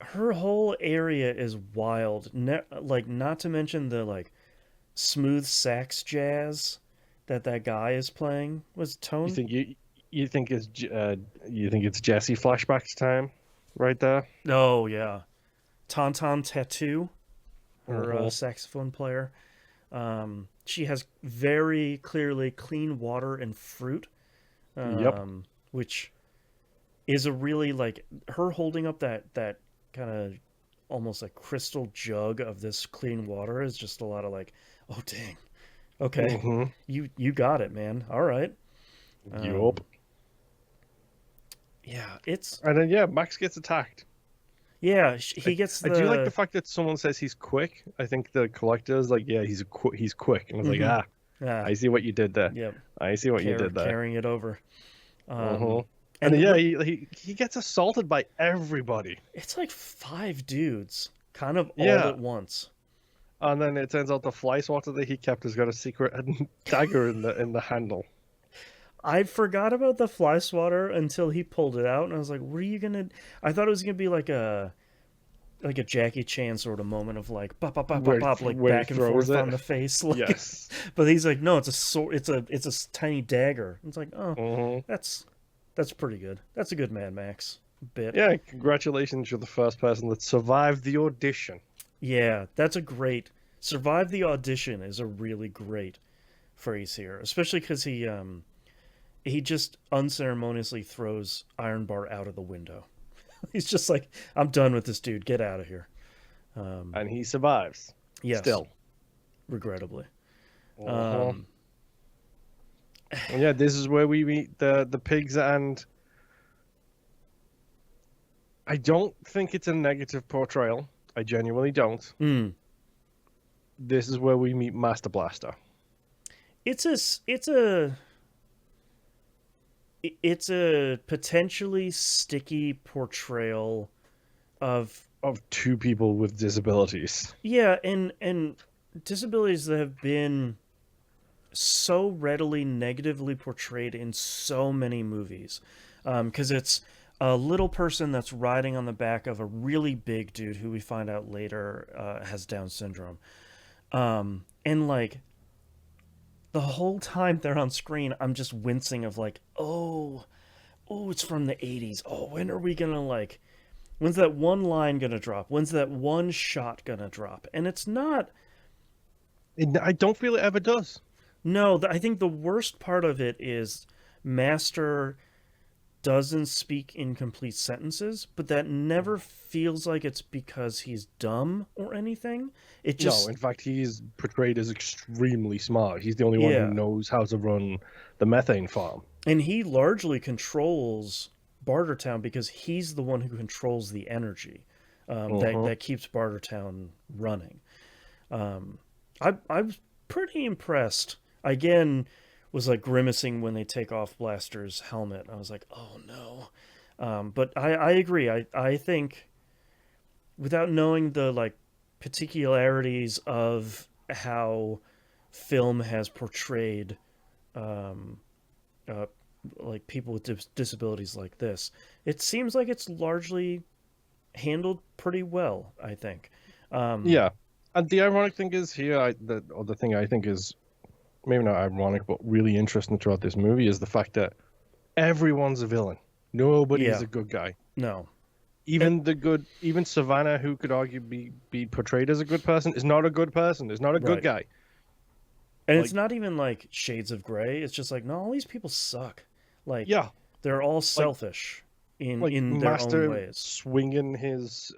Speaker 1: her whole area is wild. Like, not to mention the, like, smooth sax jazz that guy is playing. Was
Speaker 2: You
Speaker 1: Tone?
Speaker 2: think you think it's you think it's Jesse flashbacks time? right there.
Speaker 1: Oh yeah, Tauntaun Tattoo, her
Speaker 2: Mm-hmm.
Speaker 1: saxophone player. She has very clearly clean water and fruit,
Speaker 2: Yep.
Speaker 1: which is a really like her holding up that kind of almost like crystal jug of this clean water is just a lot of like, oh dang, okay,
Speaker 2: Mm-hmm.
Speaker 1: you got it, man. All right.
Speaker 2: Yup.
Speaker 1: Um, yeah, it's
Speaker 2: And then yeah, Max gets attacked.
Speaker 1: yeah.
Speaker 2: I,
Speaker 1: He gets
Speaker 2: I do like the
Speaker 1: the
Speaker 2: fact that someone says he's quick. I think the collector is like, yeah, he's quick, and I was like,
Speaker 1: mm-hmm.
Speaker 2: ah,
Speaker 1: Ah,
Speaker 2: I see what you did there.
Speaker 1: yep.
Speaker 2: I see what you did there.
Speaker 1: Carrying it over.
Speaker 2: Uh-huh.
Speaker 1: Um,
Speaker 2: And
Speaker 1: and
Speaker 2: then, yeah,
Speaker 1: what
Speaker 2: he gets assaulted by everybody.
Speaker 1: it's like five dudes, kind of all
Speaker 2: Yeah.
Speaker 1: at once.
Speaker 2: And then it turns out the fly swatter that he kept has got a secret dagger in the handle.
Speaker 1: I forgot about the fly swatter until he pulled it out, and I was like, "What are you gonna?" I thought it was gonna be like a Jackie Chan sort of moment of like pop pop pop pop pop like
Speaker 2: Where he
Speaker 1: back and
Speaker 2: throws
Speaker 1: forth
Speaker 2: it.
Speaker 1: on the face, like.
Speaker 2: Yes.
Speaker 1: But he's like, "No, it's a sword. It's a tiny dagger." It's like, oh,
Speaker 2: Uh-huh.
Speaker 1: that's pretty good. That's a good Mad Max bit.
Speaker 2: Yeah, congratulations, you're the first person that survived the audition.
Speaker 1: Yeah, that's a great. Survive the audition is a really great phrase here, especially because he just unceremoniously throws Ironbar out of the window. He's just like, I'm done with this dude. Get out of here.
Speaker 2: And he survives.
Speaker 1: Yes,
Speaker 2: Still.
Speaker 1: regrettably.
Speaker 2: Uh-huh.
Speaker 1: Um,
Speaker 2: And yeah, this is where we meet the pigs, and I don't think it's a negative portrayal. I genuinely don't.
Speaker 1: mm,
Speaker 2: This is where we meet Master Blaster.
Speaker 1: it's a potentially sticky portrayal of
Speaker 2: Of two people with disabilities.
Speaker 1: yeah, and disabilities that have been so readily negatively portrayed in so many movies, because it's a little person that's riding on the back of a really big dude who we find out later has Down syndrome, and like the whole time they're on screen, I'm just wincing of like, oh, it's from the '80s. Oh, when are we gonna like? When's that one line gonna drop? When's that one shot gonna drop? And it's not.
Speaker 2: I don't feel it ever does.
Speaker 1: No, I think the worst part of it is Master doesn't speak in complete sentences, but that never feels like it's because he's dumb or anything. It
Speaker 2: No,
Speaker 1: just
Speaker 2: in fact, he's portrayed as extremely smart. He's the only one who
Speaker 1: yeah,
Speaker 2: knows how to run the methane farm.
Speaker 1: and he largely controls Bartertown because he's the one who controls the energy
Speaker 2: Uh-huh.
Speaker 1: that keeps Bartertown running. Um, I was pretty impressed. Again, was like grimacing when they take off Blaster's helmet. I was like, oh no. But I agree. I think without knowing the like particularities of how film has portrayed um, uh, like people with disabilities like this, it seems like it's largely handled pretty well. I think. Um,
Speaker 2: Yeah. And the ironic thing is here, the thing I think is maybe not ironic, but really interesting throughout this movie is the fact that everyone's a villain. Nobody is
Speaker 1: yeah.
Speaker 2: a good guy.
Speaker 1: No. And
Speaker 2: Even Savannah, who could be portrayed as a good person, is not a good person. Is not a good
Speaker 1: right.
Speaker 2: guy.
Speaker 1: And
Speaker 2: Like,
Speaker 1: it's not even like shades of gray. It's just like, no, all these people suck. Like
Speaker 2: yeah,
Speaker 1: they're all
Speaker 2: like
Speaker 1: selfish in
Speaker 2: like
Speaker 1: their own
Speaker 2: Master
Speaker 1: ways.
Speaker 2: swinging his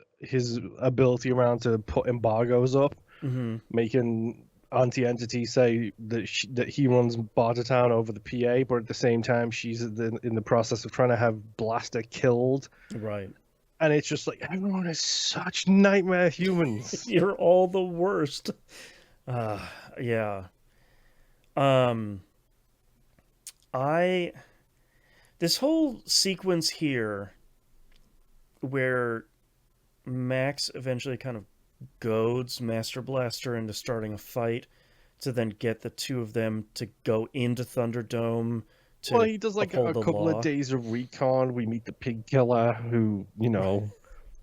Speaker 2: ability around to put embargoes up,
Speaker 1: Hmm.
Speaker 2: making anti-entity say that he runs Bartertown over the PA, but at the same time she's in the process of trying to have Blaster killed,
Speaker 1: Right.
Speaker 2: and it's just like everyone is such nightmare humans.
Speaker 1: You're all the worst. Uh, yeah. Um, I this whole sequence here where Max eventually kind of goads Master Blaster into starting a fight to then get the two of them to go into Thunderdome
Speaker 2: Well,
Speaker 1: to
Speaker 2: he does like
Speaker 1: uphold
Speaker 2: a
Speaker 1: the
Speaker 2: couple of
Speaker 1: law.
Speaker 2: days of recon. We meet the pig killer, who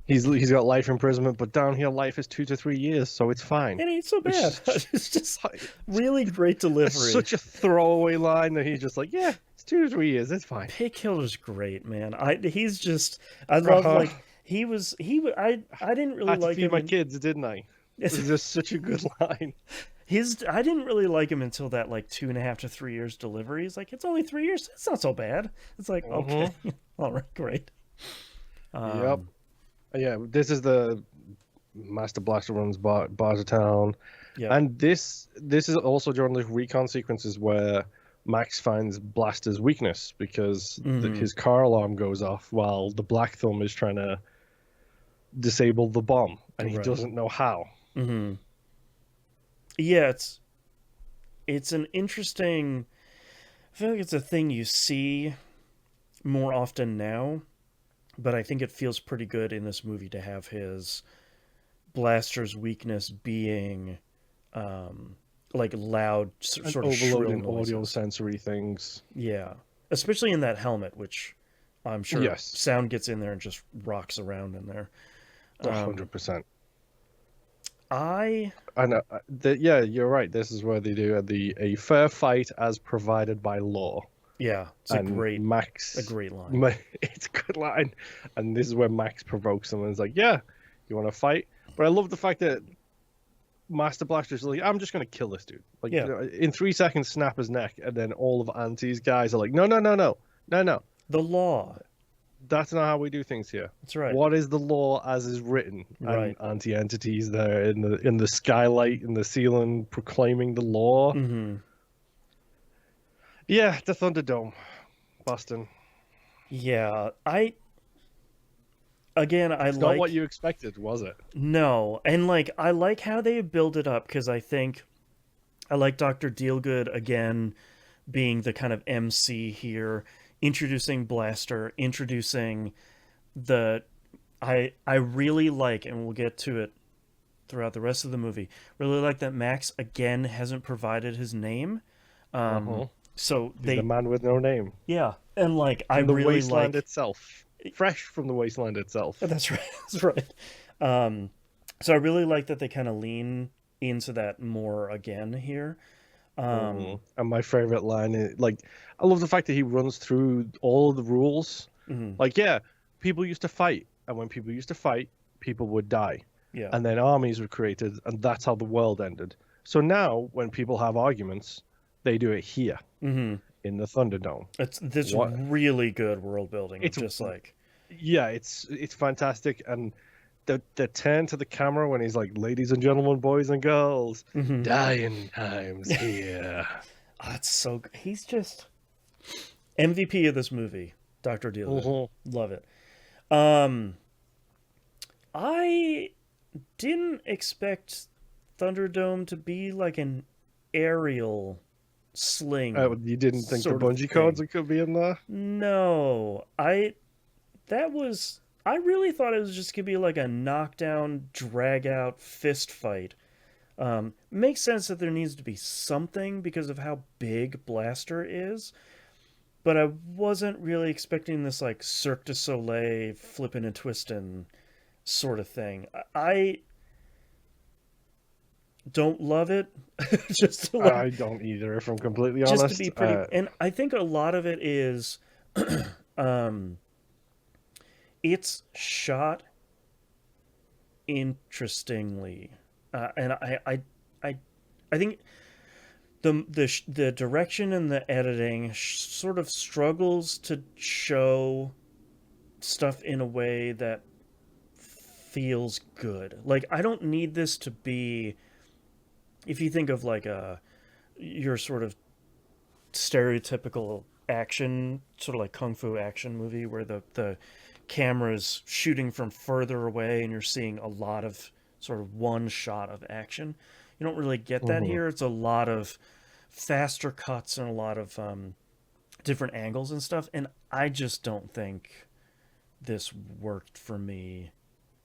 Speaker 2: he's got life imprisonment, but down here life is 2 to 3 years, so it's fine.
Speaker 1: It ain't so
Speaker 2: Which
Speaker 1: bad.
Speaker 2: is
Speaker 1: It's just
Speaker 2: just
Speaker 1: really great
Speaker 2: it's
Speaker 1: delivery.
Speaker 2: such a throwaway line that he's just like, yeah, it's 2 to 3 years, it's fine.
Speaker 1: Pig Killer's great, man. He's just I love
Speaker 2: Uh-huh.
Speaker 1: like I didn't really
Speaker 2: Had to
Speaker 1: like
Speaker 2: feed
Speaker 1: him
Speaker 2: my
Speaker 1: in
Speaker 2: kids, didn't I? This is just such a good line.
Speaker 1: I didn't really like him until that like 2.5 to 3 years delivery. He's like, it's only 3 years. It's not so bad. It's like, okay,
Speaker 2: Mm-hmm.
Speaker 1: all right, great.
Speaker 2: Yep.
Speaker 1: Um,
Speaker 2: Yeah, this is the Master Blaster runs Bartertown,
Speaker 1: yep.
Speaker 2: and this is also during the recon sequences where Max finds Blaster's weakness because
Speaker 1: Hmm.
Speaker 2: his car alarm goes off while the Black Thumb is trying to disable the bomb, and he
Speaker 1: Right.
Speaker 2: doesn't know how.
Speaker 1: Hmm. Yeah, it's an interesting. I feel like it's a thing you see more often now, but I think it feels pretty good in this movie to have his Blaster's weakness being um, like loud,
Speaker 2: And
Speaker 1: sort of shrill
Speaker 2: overloading audio
Speaker 1: noises.
Speaker 2: sensory things.
Speaker 1: Yeah, especially in that helmet, which I'm sure
Speaker 2: Yes,
Speaker 1: sound gets in there and just rocks around in there. Um,
Speaker 2: 100%.
Speaker 1: I
Speaker 2: And yeah, you're right. This is where they do a fair fight as provided by law.
Speaker 1: yeah,
Speaker 2: And
Speaker 1: a
Speaker 2: Max,
Speaker 1: great line.
Speaker 2: it's a good line. And this is where Max provokes him and is like, "Yeah, you want to fight?" But I love the fact that Master Blaster's like, "I'm just gonna kill this dude." Like,
Speaker 1: Yeah,
Speaker 2: in 3 seconds, snap his neck, and then all of Auntie's guys are like, "No, no, no, no, no, no.
Speaker 1: the law.
Speaker 2: That's not how we do things here.
Speaker 1: That's right.
Speaker 2: What is the law as is written?" And
Speaker 1: Right.
Speaker 2: Auntie Entities there in the skylight in the ceiling proclaiming the law.
Speaker 1: Hmm.
Speaker 2: Yeah, the Thunderdome, Boston.
Speaker 1: Yeah, I again I
Speaker 2: It's not what
Speaker 1: like
Speaker 2: you expected, was it?
Speaker 1: no, and like I like how they build it up because I think I like Doctor Dealgood again being the kind of MC here, introducing Blaster, introducing the I really like, and we'll get to it throughout the rest of the movie. Really like that Max again hasn't provided his name. Um,
Speaker 2: Uh-huh.
Speaker 1: so
Speaker 2: He's the man with no name.
Speaker 1: yeah, and like I
Speaker 2: From the
Speaker 1: really
Speaker 2: wasteland
Speaker 1: like
Speaker 2: itself. Fresh from the wasteland itself.
Speaker 1: that's right, that's right. Um, so I really like that they kind of lean into that more again here. Um,
Speaker 2: And my favorite line is like, I love the fact that he runs through all of the rules.
Speaker 1: mhm,
Speaker 2: Like, yeah, people used to fight, and when people used to fight, people would die.
Speaker 1: yeah,
Speaker 2: And then armies were created, and that's how the world ended. So now, when people have arguments, they do it here
Speaker 1: hmm.
Speaker 2: in the Thunderdome.
Speaker 1: It's this
Speaker 2: What?
Speaker 1: really good world building of
Speaker 2: It's
Speaker 1: just like
Speaker 2: yeah, it's fantastic, and the turn to the camera when he's like, "Ladies and gentlemen, boys and girls,
Speaker 1: mhm.
Speaker 2: dying times here."
Speaker 1: Oh, it's so he's just MVP of this movie, Doctor Dealgood.
Speaker 2: Mhm.
Speaker 1: Love it. Um, I didn't expect Thunderdome to be like an aerial sling
Speaker 2: You didn't think the
Speaker 1: sort of
Speaker 2: bungee cords
Speaker 1: thing.
Speaker 2: could be in there?
Speaker 1: No, that was I really thought it was just gonna be like a knockdown, drag out fist fight. Makes sense that there needs to be something because of how big Blaster is, but I wasn't really expecting this like Cirque du Soleil flipping and twisting sort of thing. I don't love it. just to like
Speaker 2: I don't either, if I'm completely
Speaker 1: just to
Speaker 2: honest.
Speaker 1: be pretty, and I think a lot of it is um it's shot interestingly, and I I think the direction and the editing sort of struggles to show stuff in a way that feels good. Like I don't need this to be, if you think of like a your sort of stereotypical action, sort of like kung fu action movie where the camera's shooting from further away and you're seeing a lot of sort of one shot of action. You don't really get that
Speaker 2: Mhm.
Speaker 1: here. It's a lot of faster cuts and a lot of different angles and stuff. And I just don't think this worked for me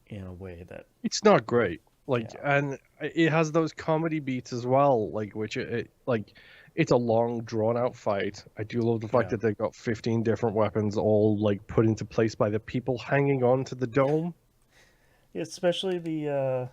Speaker 1: in a way that,
Speaker 2: It's not great. Like,
Speaker 1: yeah,
Speaker 2: and it has those comedy beats as well, like which like it's a long drawn out fight. I do love the fact
Speaker 1: yeah,
Speaker 2: that they've got 15 different weapons all like put into place by the people hanging on to the dome.
Speaker 1: especially the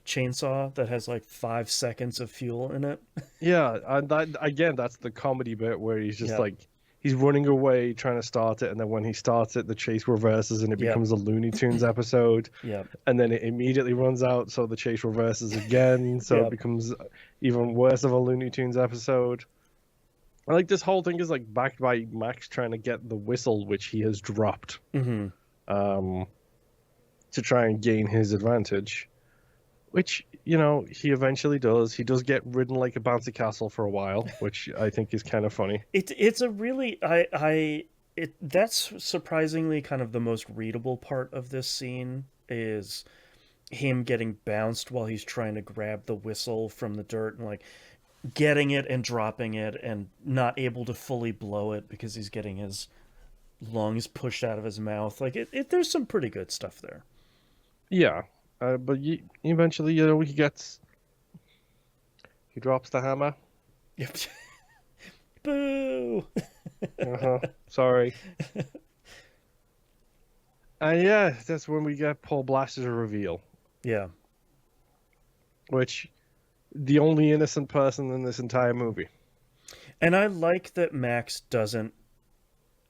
Speaker 1: chainsaw that has like 5 seconds of fuel in it.
Speaker 2: Yeah, and that again, that's the comedy bit where he's just
Speaker 1: Yeah.
Speaker 2: like he's running away trying to start it, and then when he starts it, the chase reverses and it
Speaker 1: Yep.
Speaker 2: becomes a Looney Tunes episode,
Speaker 1: Yep.
Speaker 2: and then it immediately runs out, so the chase reverses again, so it
Speaker 1: Yep.
Speaker 2: becomes even worse of a Looney Tunes episode. I like this whole thing is like backed by Max trying to get the whistle which he has dropped,
Speaker 1: Mm-hmm.
Speaker 2: to try and gain his advantage, which, you know, he eventually does. He does get ridden like a bouncy castle for a while, which I think is kind of funny.
Speaker 1: It's a really that's surprisingly kind of the most readable part of this scene is him getting bounced while he's trying to grab the whistle from the dirt and like getting it and dropping it and not able to fully blow it because he's getting his lungs pushed out of his mouth. Like there's some pretty good stuff there.
Speaker 2: Yeah, but eventually, you know, he drops the hammer.
Speaker 1: Yep. Boo.
Speaker 2: Sorry. And yeah, that's when we get Paul Blaster's reveal,
Speaker 1: Yeah.
Speaker 2: which the only innocent person in this entire movie
Speaker 1: And I like that Max doesn't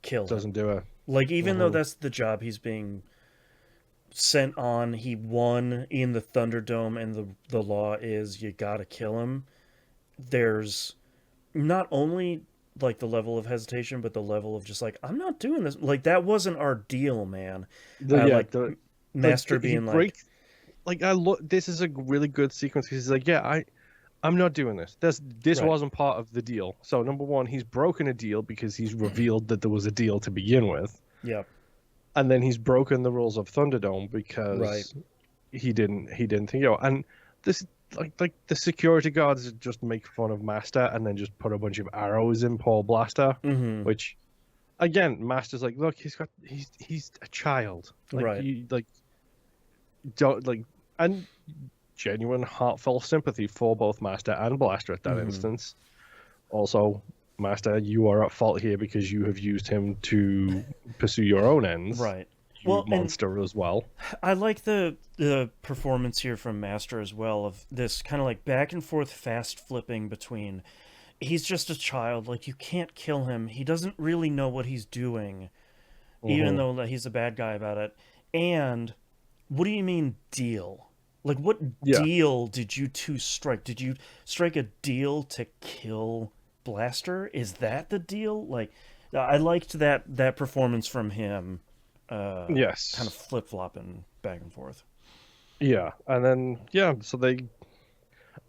Speaker 1: kill him.
Speaker 2: doesn't do it.
Speaker 1: Like even though that's the job he's being sent on, he won in the Thunderdome, and the law is you gotta kill him. There's not only like the level of hesitation, but the level of just like I'm not doing this. Like that wasn't our deal, man. Master being
Speaker 2: like I look. This is a really good sequence. He's like, yeah, I'm not doing this. This
Speaker 1: Right.
Speaker 2: wasn't part of the deal. So number one, he's broken a deal because he's revealed that there was a deal to begin with.
Speaker 1: Yeah.
Speaker 2: And then he's broken the rules of Thunderdome because
Speaker 1: Right.
Speaker 2: he didn't think, you know, and this like the security guards just make fun of Master and then just put a bunch of arrows in Paul Blaster,
Speaker 1: Mm-hmm.
Speaker 2: which again, Master's like, look, he's a child. Like
Speaker 1: Right.
Speaker 2: you like don't like, and genuine heartfelt sympathy for both Master and Blaster at that instance. Also, Master, you are at fault here because you have used him to pursue your own ends.
Speaker 1: Right.
Speaker 2: You monster as well.
Speaker 1: I like the performance here from Master as well of this kind of like back and forth fast flipping between he's just a child, like you can't kill him. He doesn't really know what he's doing, even though he's a bad guy about it. And what do you mean deal? Like what deal did you two strike? Did you strike a deal to kill Blaster? Is that the deal? Like I liked that performance from him.
Speaker 2: Yes.
Speaker 1: Kind of flip flopping back and forth.
Speaker 2: Yeah, and then so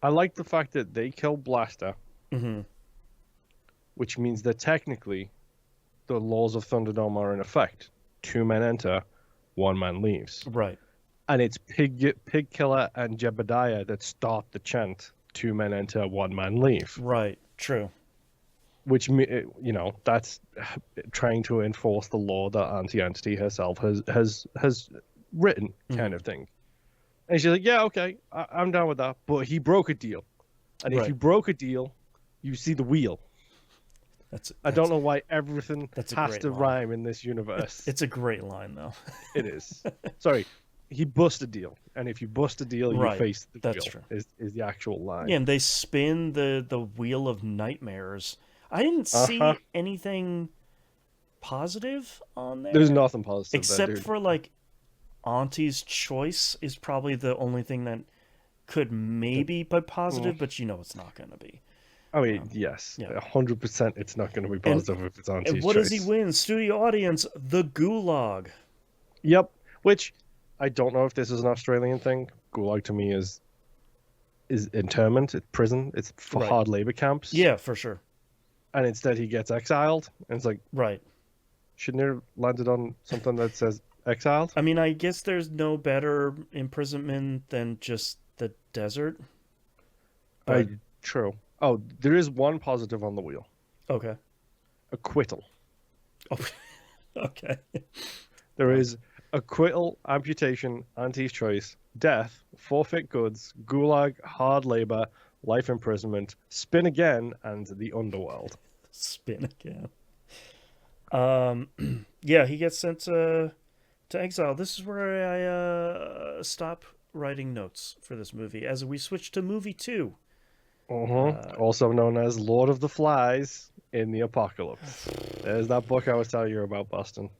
Speaker 2: I like the fact that they kill Blaster, which means that technically, the laws of Thunderdome are in effect. 2 men enter, 1 man leaves.
Speaker 1: Right.
Speaker 2: And it's Pig Killer and Jebediah that start the chant. 2 men enter, 1 man leave.
Speaker 1: Right. True.
Speaker 2: Which, you know, that's trying to enforce the law that Auntie Entity herself has written, kind of thing. And she's like, yeah, okay, I'm down with that. But he broke a deal. And if you broke a deal, you see the wheel. I don't know why everything has to rhyme in this universe.
Speaker 1: It's a great line, though.
Speaker 2: It is. Sorry. He bust a deal, and if you bust a deal, you face the
Speaker 1: That's
Speaker 2: wheel.
Speaker 1: True.
Speaker 2: Is the actual line.
Speaker 1: Yeah, and they spin the wheel of nightmares. I didn't see anything positive on there.
Speaker 2: There's nothing positive
Speaker 1: except
Speaker 2: there, dude.
Speaker 1: for like Auntie's choice is probably the only thing that could maybe be positive, but you know it's not going to be.
Speaker 2: I mean, yes, 100%. It's not going to be positive if it's Auntie's choice.
Speaker 1: And what does he win? Studio audience, the Gulag.
Speaker 2: Yep. Which I don't know if this is an Australian thing. Gulag to me is internment, it's prison, it's for hard labor camps.
Speaker 1: Yeah, for sure.
Speaker 2: And instead he gets exiled, and it's like,
Speaker 1: right.
Speaker 2: Shouldn't it have landed on something that says exiled?
Speaker 1: I mean, I guess there's no better imprisonment than just the desert.
Speaker 2: True. Oh, there is one positive on the wheel.
Speaker 1: Okay.
Speaker 2: Acquittal.
Speaker 1: Oh, okay.
Speaker 2: There is acquittal, amputation, Auntie's choice, death, forfeit goods, gulag, hard labor, life imprisonment, spin again, and the underworld.
Speaker 1: Spin again. Yeah, he gets sent to exile. This is where I stop writing notes for this movie as we switch to movie 2.
Speaker 2: Also known as Lord of the Flies. in the apocalypse. There's that book I was telling you about, Boston.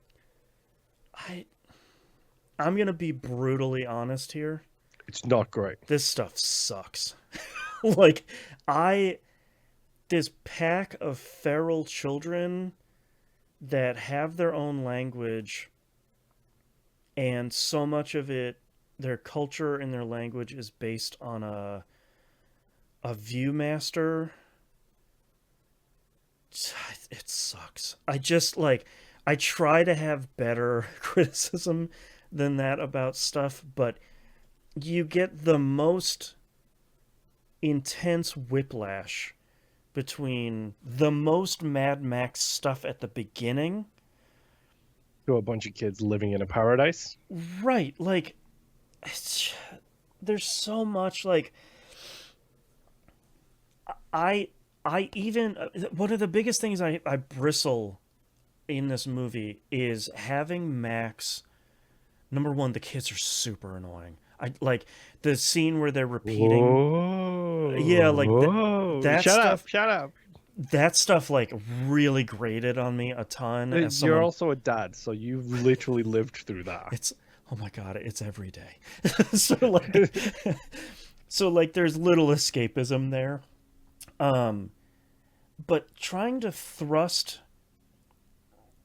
Speaker 1: I'm gonna be brutally honest here.
Speaker 2: It's not great.
Speaker 1: This stuff sucks. Like, I this pack of feral children that have their own language, and so much of it, their culture and their language is based on a viewmaster. It sucks. I try to have better criticism than that about stuff, but you get the most intense whiplash between the most Mad Max stuff at the beginning.
Speaker 2: To a bunch of kids living in a paradise.
Speaker 1: Right, like, there's so much, like, I even, one of the biggest things I bristle in this movie is having Max. Number one, the kids are super annoying. I like the scene where they're repeating.
Speaker 2: Whoa,
Speaker 1: Yeah, like that
Speaker 2: shut
Speaker 1: stuff.
Speaker 2: up, shut up.
Speaker 1: That stuff like really grated on me a ton. As
Speaker 2: You're
Speaker 1: someone,
Speaker 2: also a dad, so you've literally lived through that.
Speaker 1: it's oh my god, it's every day. so like, so like, there's little escapism there. But trying to thrust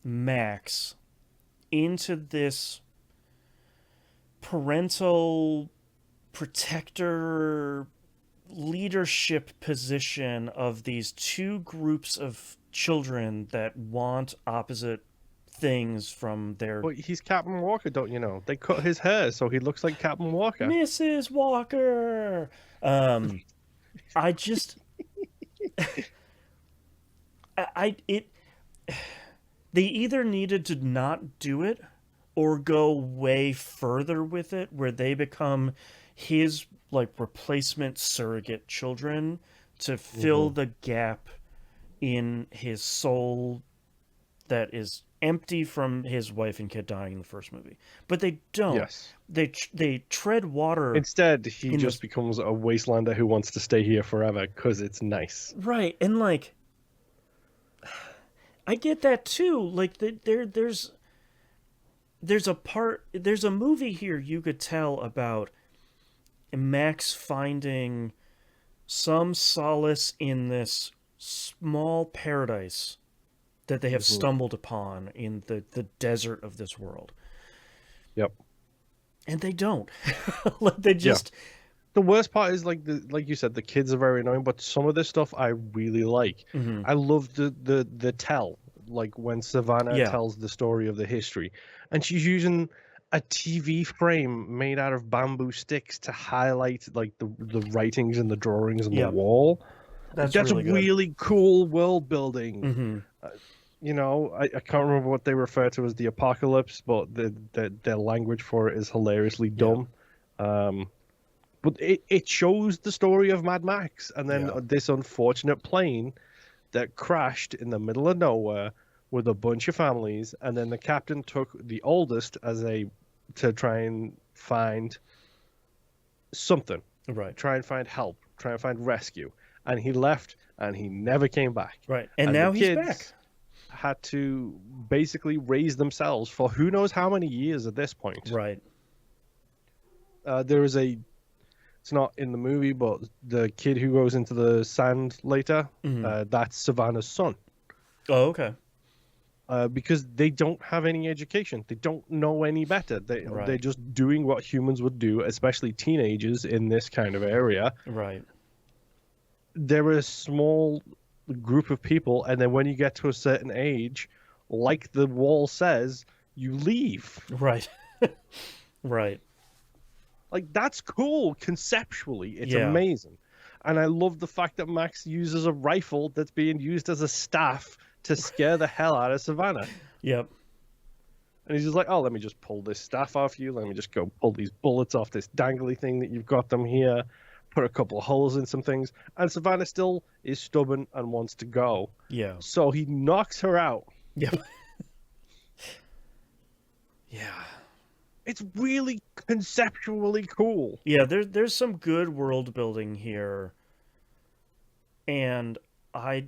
Speaker 1: Max into this parental protector leadership position of these two groups of children that want opposite things from their
Speaker 2: But he's Captain Walker, don't you know? They cut his hair so he looks like Captain Walker.
Speaker 1: Mrs. Walker. I just it they either needed to not do it or go way further with it where they become his like replacement surrogate children to fill the gap in his soul that is empty from his wife and kid dying in the first movie. But they don't.
Speaker 2: Yes.
Speaker 1: They tread water.
Speaker 2: Instead, he just becomes a wastelander who wants to stay here forever because it's nice.
Speaker 1: Right, and like, I get that too. Like, there's a movie here you could tell about Max finding some solace in this small paradise that they have stumbled upon in the desert of this world.
Speaker 2: Yep.
Speaker 1: And they don't. Like, they just...
Speaker 2: Yeah. The worst part is, like you said, the kids are very annoying, but some of this stuff I really like.
Speaker 1: Mm-hmm.
Speaker 2: I love the tell, like when Savannah tells the story of the history, and she's using a TV frame made out of bamboo sticks to highlight like the writings and the drawings on the wall. That's really cool world building.
Speaker 1: Mm-hmm.
Speaker 2: You know, I can't remember what they refer to as the apocalypse, but their language for it is hilariously dumb. But it shows the story of Mad Max, and then this unfortunate plane that crashed in the middle of nowhere with a bunch of families, and then the captain took the oldest to try and find something,
Speaker 1: right?
Speaker 2: Try and find help, try and find rescue, and he left, and he never came back.
Speaker 1: Right, and now he's back.
Speaker 2: Had to basically raise themselves for who knows how many years at this point.
Speaker 1: Right.
Speaker 2: There is it's not in the movie, but the kid who goes into the sand later, that's Savannah's son.
Speaker 1: Oh, okay.
Speaker 2: Because they don't have any education. They don't know any better. They're just doing what humans would do, especially teenagers in this kind of area.
Speaker 1: Right.
Speaker 2: They're a small group of people, and then when you get to a certain age, like the wall says, you leave.
Speaker 1: Right. Right.
Speaker 2: Like, that's cool conceptually. It's amazing. And I love the fact that Max uses a rifle that's being used as a staff to scare the hell out of Savannah.
Speaker 1: Yep.
Speaker 2: And he's just like, oh, let me just pull this staff off you. Let me just go pull these bullets off this dangly thing that you've got them here. Put a couple of holes in some things. And Savannah still is stubborn and wants to go.
Speaker 1: Yeah.
Speaker 2: So he knocks her out.
Speaker 1: Yep. Yeah.
Speaker 2: It's really conceptually cool.
Speaker 1: Yeah, there's some good world building here. And I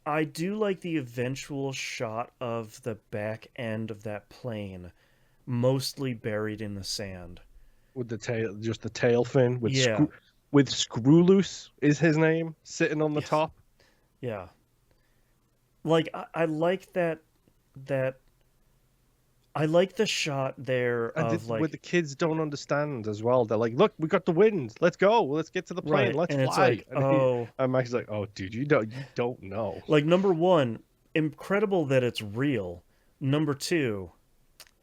Speaker 1: I do like the eventual shot of the back end of that plane, mostly buried in the sand.
Speaker 2: with the tail, just the tail fin
Speaker 1: Yeah.
Speaker 2: with Screw Loose is his name, sitting on the
Speaker 1: Yes.
Speaker 2: top.
Speaker 1: Yeah. Like I like that I like the shot there
Speaker 2: And
Speaker 1: of
Speaker 2: with
Speaker 1: like
Speaker 2: the kids don't understand as well. They're like, "Look, we got the wind. Let's go. Let's get to the plane.
Speaker 1: right,
Speaker 2: Let's
Speaker 1: and it's
Speaker 2: fly."
Speaker 1: like, oh,
Speaker 2: And Max is like, "Oh, dude, you don't know."
Speaker 1: like number one, incredible that it's real. Number two,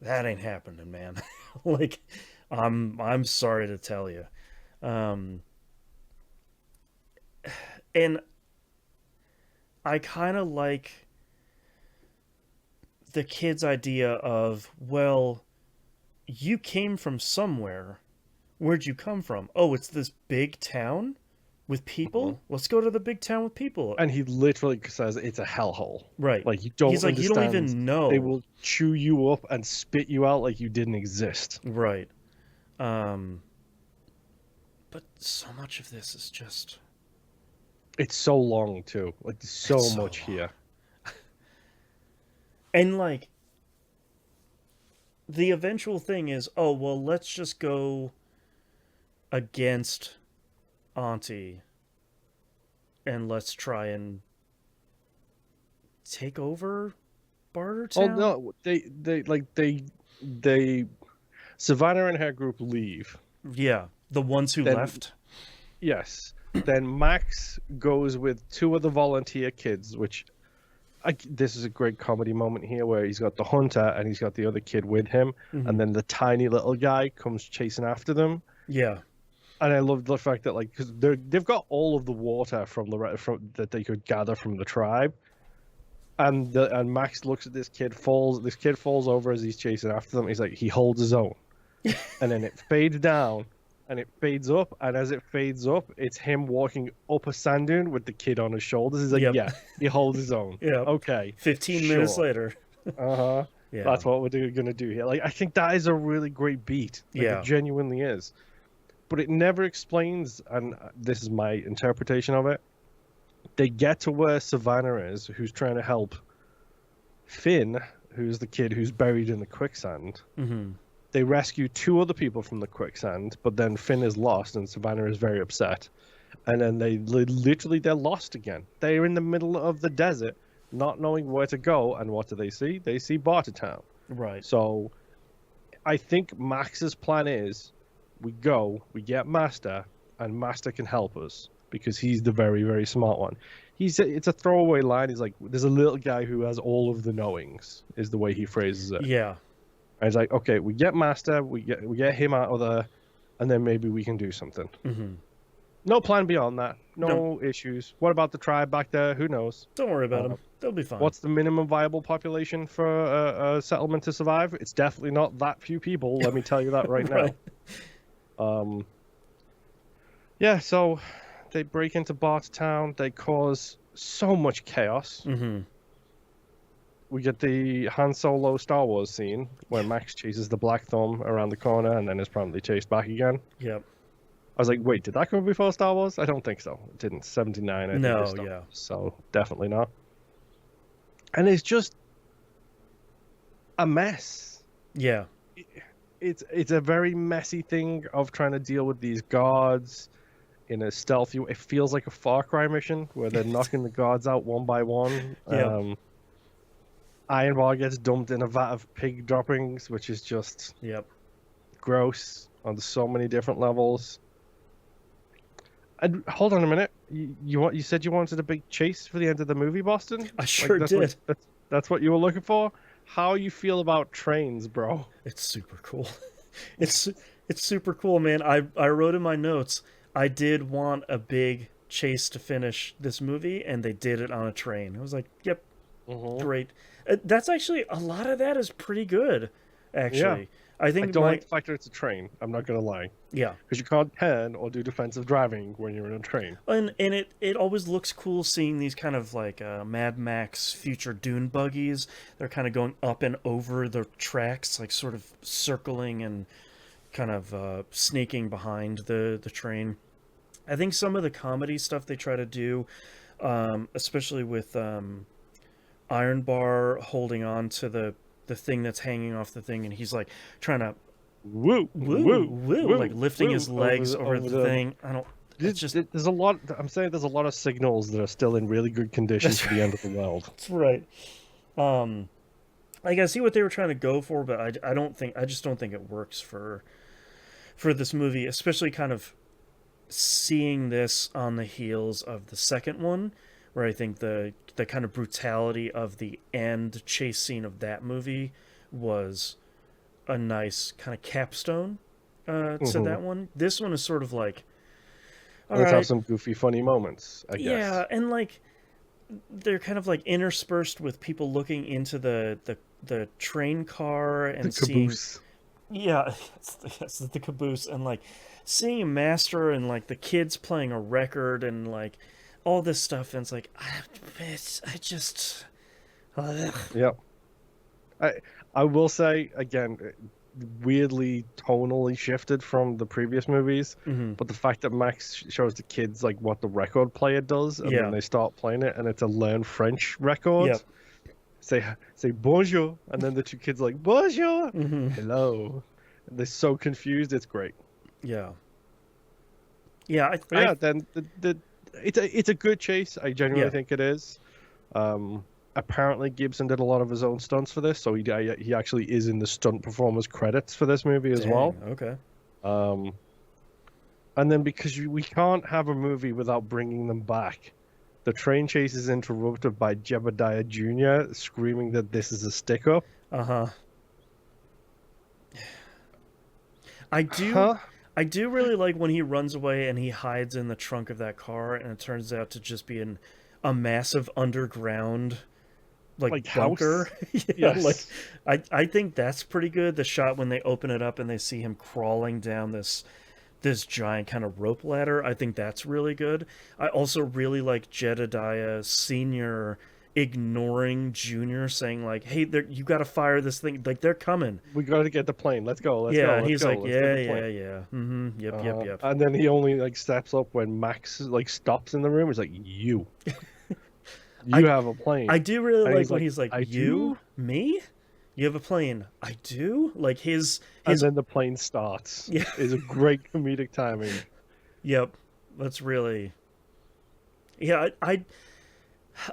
Speaker 1: that ain't happening, man. Like, I'm sorry to tell you. Um, and I kind of like the kid's idea of, well, you came from somewhere. Where'd you come from? Oh, it's this big town with
Speaker 2: Mhm.
Speaker 1: people? Let's go to the big town with people.
Speaker 2: And he literally says it's a hellhole.
Speaker 1: Right.
Speaker 2: Like you
Speaker 1: He's
Speaker 2: don't
Speaker 1: like, you don't
Speaker 2: understand.
Speaker 1: even
Speaker 2: They
Speaker 1: know.
Speaker 2: will chew you up and spit you out like you didn't exist.
Speaker 1: Right. Um, but so much of this is just,
Speaker 2: It's so long too. Like there's
Speaker 1: it's
Speaker 2: so
Speaker 1: so
Speaker 2: much
Speaker 1: long.
Speaker 2: here.
Speaker 1: And like, the eventual thing is, oh, well, let's just go against Auntie and let's try and take over
Speaker 2: Oh
Speaker 1: Bartertown?
Speaker 2: no, they Savannah and her group leave.
Speaker 1: Yeah, the ones who
Speaker 2: Then
Speaker 1: left.
Speaker 2: yes, then Max goes with two of the volunteer kids, which this is a great comedy moment here where he's got the hunter and he's got the other kid with him,
Speaker 1: Hmm.
Speaker 2: and then the tiny little guy comes chasing after them.
Speaker 1: Yeah.
Speaker 2: And I love the fact that like because they've got all of the water from that they could gather from the tribe, and Max looks at this kid falls. This kid falls over as he's chasing after them. He's like he holds his own, and then it fades down, and it fades up, and as it fades up, it's him walking up a sand dune with the kid on his shoulders. He's like,
Speaker 1: Yep.
Speaker 2: yeah, he holds his own.
Speaker 1: Yep.
Speaker 2: Okay,
Speaker 1: 15 minutes
Speaker 2: sure.
Speaker 1: later.
Speaker 2: Uh-huh.
Speaker 1: Yeah.
Speaker 2: That's what we're gonna do here. Like I think that is a really great beat. Like it
Speaker 1: Yeah.
Speaker 2: genuinely is. But it never explains, and this is my interpretation of it. They get to where Savannah is, who's trying to help Finn, who's the kid who's buried in the quicksand.
Speaker 1: Hmm.
Speaker 2: They rescue two other people from the quicksand, but then Finn is lost and Savannah is very upset. And then they're lost again. They're in the middle of the desert, not knowing where to go, and what do they see? They see Bartertown.
Speaker 1: Right.
Speaker 2: So I think Max's plan is we go, we get Master, and Master can help us because he's the very, very smart one. It's a throwaway line. He's like, there's a little guy who has all of the knowings, is the way he phrases it.
Speaker 1: Yeah.
Speaker 2: And he's like, okay, we get Master, we get him out of there, and then maybe we can do something.
Speaker 1: Hmm.
Speaker 2: No plan beyond that.
Speaker 1: No,
Speaker 2: No issues. What about the tribe back there? Who knows?
Speaker 1: don't worry about
Speaker 2: Uh,
Speaker 1: them. They'll be fine.
Speaker 2: What's the minimum viable population for a settlement to survive? It's definitely not that few people. Let me tell you that right
Speaker 1: Right.
Speaker 2: now. Yeah, so they break into Bartertown. They cause so much chaos.
Speaker 1: Hmm.
Speaker 2: We get the Han Solo Star Wars scene where Max chases the Black Thumb around the corner and then is promptly chased back again.
Speaker 1: Yep.
Speaker 2: I was like, wait, did that come before Star Wars? I don't think so. It didn't. 79, I think.
Speaker 1: No,
Speaker 2: is Star
Speaker 1: yeah.
Speaker 2: Wars, so definitely not. And it's just a mess.
Speaker 1: Yeah.
Speaker 2: It's a very messy thing of trying to deal with these guards in a stealthy. It feels like a Far Cry mission where they're knocking the guards out one by one.
Speaker 1: Yep.
Speaker 2: Iron Bar gets dumped in a vat of pig droppings, which is just
Speaker 1: Yep.
Speaker 2: gross on so many different levels. And hold on a minute. You said you wanted a big chase for the end of the movie, Boston?
Speaker 1: I sure
Speaker 2: that's
Speaker 1: did.
Speaker 2: That's what you were looking for? How you feel about trains, bro?
Speaker 1: It's super cool. It's it's super cool, man. I wrote in my notes, I did want a big chase to finish this movie, and they did it on a train. I was like, yep,
Speaker 2: Mm-hmm.
Speaker 1: great. That's actually a lot of that is pretty good.
Speaker 2: Yeah.
Speaker 1: Actually, I
Speaker 2: I
Speaker 1: think
Speaker 2: don't
Speaker 1: my
Speaker 2: like the fact that it's a train. I'm not gonna lie,
Speaker 1: yeah,
Speaker 2: because you can't turn or do defensive driving when you're in a train.
Speaker 1: and it always looks cool seeing these kind of like Mad Max future dune buggies. They're kind of going up and over the tracks, like sort of circling and kind of sneaking behind the train. I think some of the comedy stuff they try to do, especially with Iron Bar holding on to the thing that's hanging off the thing, and he's like trying to
Speaker 2: Woo,
Speaker 1: woo
Speaker 2: woo,
Speaker 1: woo, like
Speaker 2: woo,
Speaker 1: lifting
Speaker 2: woo
Speaker 1: his legs over
Speaker 2: over
Speaker 1: the
Speaker 2: the.
Speaker 1: thing. I don't. It's just
Speaker 2: There's a lot. I'm saying there's a lot of signals that are still in really good condition
Speaker 1: that's
Speaker 2: for the end of the world.
Speaker 1: that's right. Um, like I see what they were trying to go for, but I don't think I just don't think it works for this movie, especially kind of seeing this on the heels of the second one, where I think the kind of brutality of the end chase scene of that movie was a nice kind of capstone to
Speaker 2: Hmm.
Speaker 1: that one. This one is sort of like, all
Speaker 2: Let's have
Speaker 1: right,
Speaker 2: some goofy, funny moments, I
Speaker 1: yeah,
Speaker 2: guess.
Speaker 1: and like they're kind of like interspersed with people looking into the train car
Speaker 2: The
Speaker 1: and seeing,
Speaker 2: caboose.
Speaker 1: yeah, yes, the caboose, and like seeing Master and like the kids playing a record and like all this stuff, and it's like I just ugh.
Speaker 2: Yep. I I will say again, weirdly tonally shifted from the previous movies,
Speaker 1: Mm-hmm.
Speaker 2: but the fact that Max shows the kids like what the record player does, and then
Speaker 1: Yeah,
Speaker 2: they start playing it, and it's a learn French record.
Speaker 1: yep,
Speaker 2: Say bonjour, and then the two kids are like bonjour,
Speaker 1: mm-hmm.
Speaker 2: hello. And they're so confused. It's great.
Speaker 1: Yeah, yeah,
Speaker 2: But yeah, then it's a good chase. I genuinely
Speaker 1: yeah,
Speaker 2: think it is. Apparently Gibson did a lot of his own stunts for this, so he actually is in the stunt performers credits for this movie as well.
Speaker 1: dang, okay,
Speaker 2: Um, and then because we can't have a movie without bringing them back, the train chase is interrupted by Jebediah Jr. screaming that this is a stick up.
Speaker 1: uh-huh. I do
Speaker 2: Huh?
Speaker 1: I do really like when he runs away and he hides in the trunk of that car, and it turns out to just be a massive underground like
Speaker 2: Like
Speaker 1: bunker.
Speaker 2: house?
Speaker 1: Yeah, like
Speaker 2: Yes.
Speaker 1: I think that's pretty good. The shot when they open it up and they see him crawling down this giant kind of rope ladder, I think that's really good. I also really like Jedediah Senior ignoring Junior, saying like, "Hey, you got to fire this thing. Like they're coming."
Speaker 2: We got to get the plane. Let's go. Let's
Speaker 1: Yeah,
Speaker 2: go.
Speaker 1: and
Speaker 2: Let's
Speaker 1: he's
Speaker 2: go.
Speaker 1: like,
Speaker 2: Let's get
Speaker 1: "Yeah,
Speaker 2: the
Speaker 1: yeah,
Speaker 2: plane.
Speaker 1: yeah. Mm-hmm. Yep, yep, yep."
Speaker 2: And then he only like steps up when Max like stops in the room. He's like, "You,
Speaker 1: I
Speaker 2: you have a plane."
Speaker 1: I do really
Speaker 2: And
Speaker 1: like
Speaker 2: he's
Speaker 1: when
Speaker 2: like,
Speaker 1: he's like,
Speaker 2: "I
Speaker 1: "You,
Speaker 2: do."
Speaker 1: me, you have a plane. I do." Like
Speaker 2: And
Speaker 1: his
Speaker 2: then the plane starts.
Speaker 1: yeah,
Speaker 2: Is a great comedic timing.
Speaker 1: yep. That's really yeah. I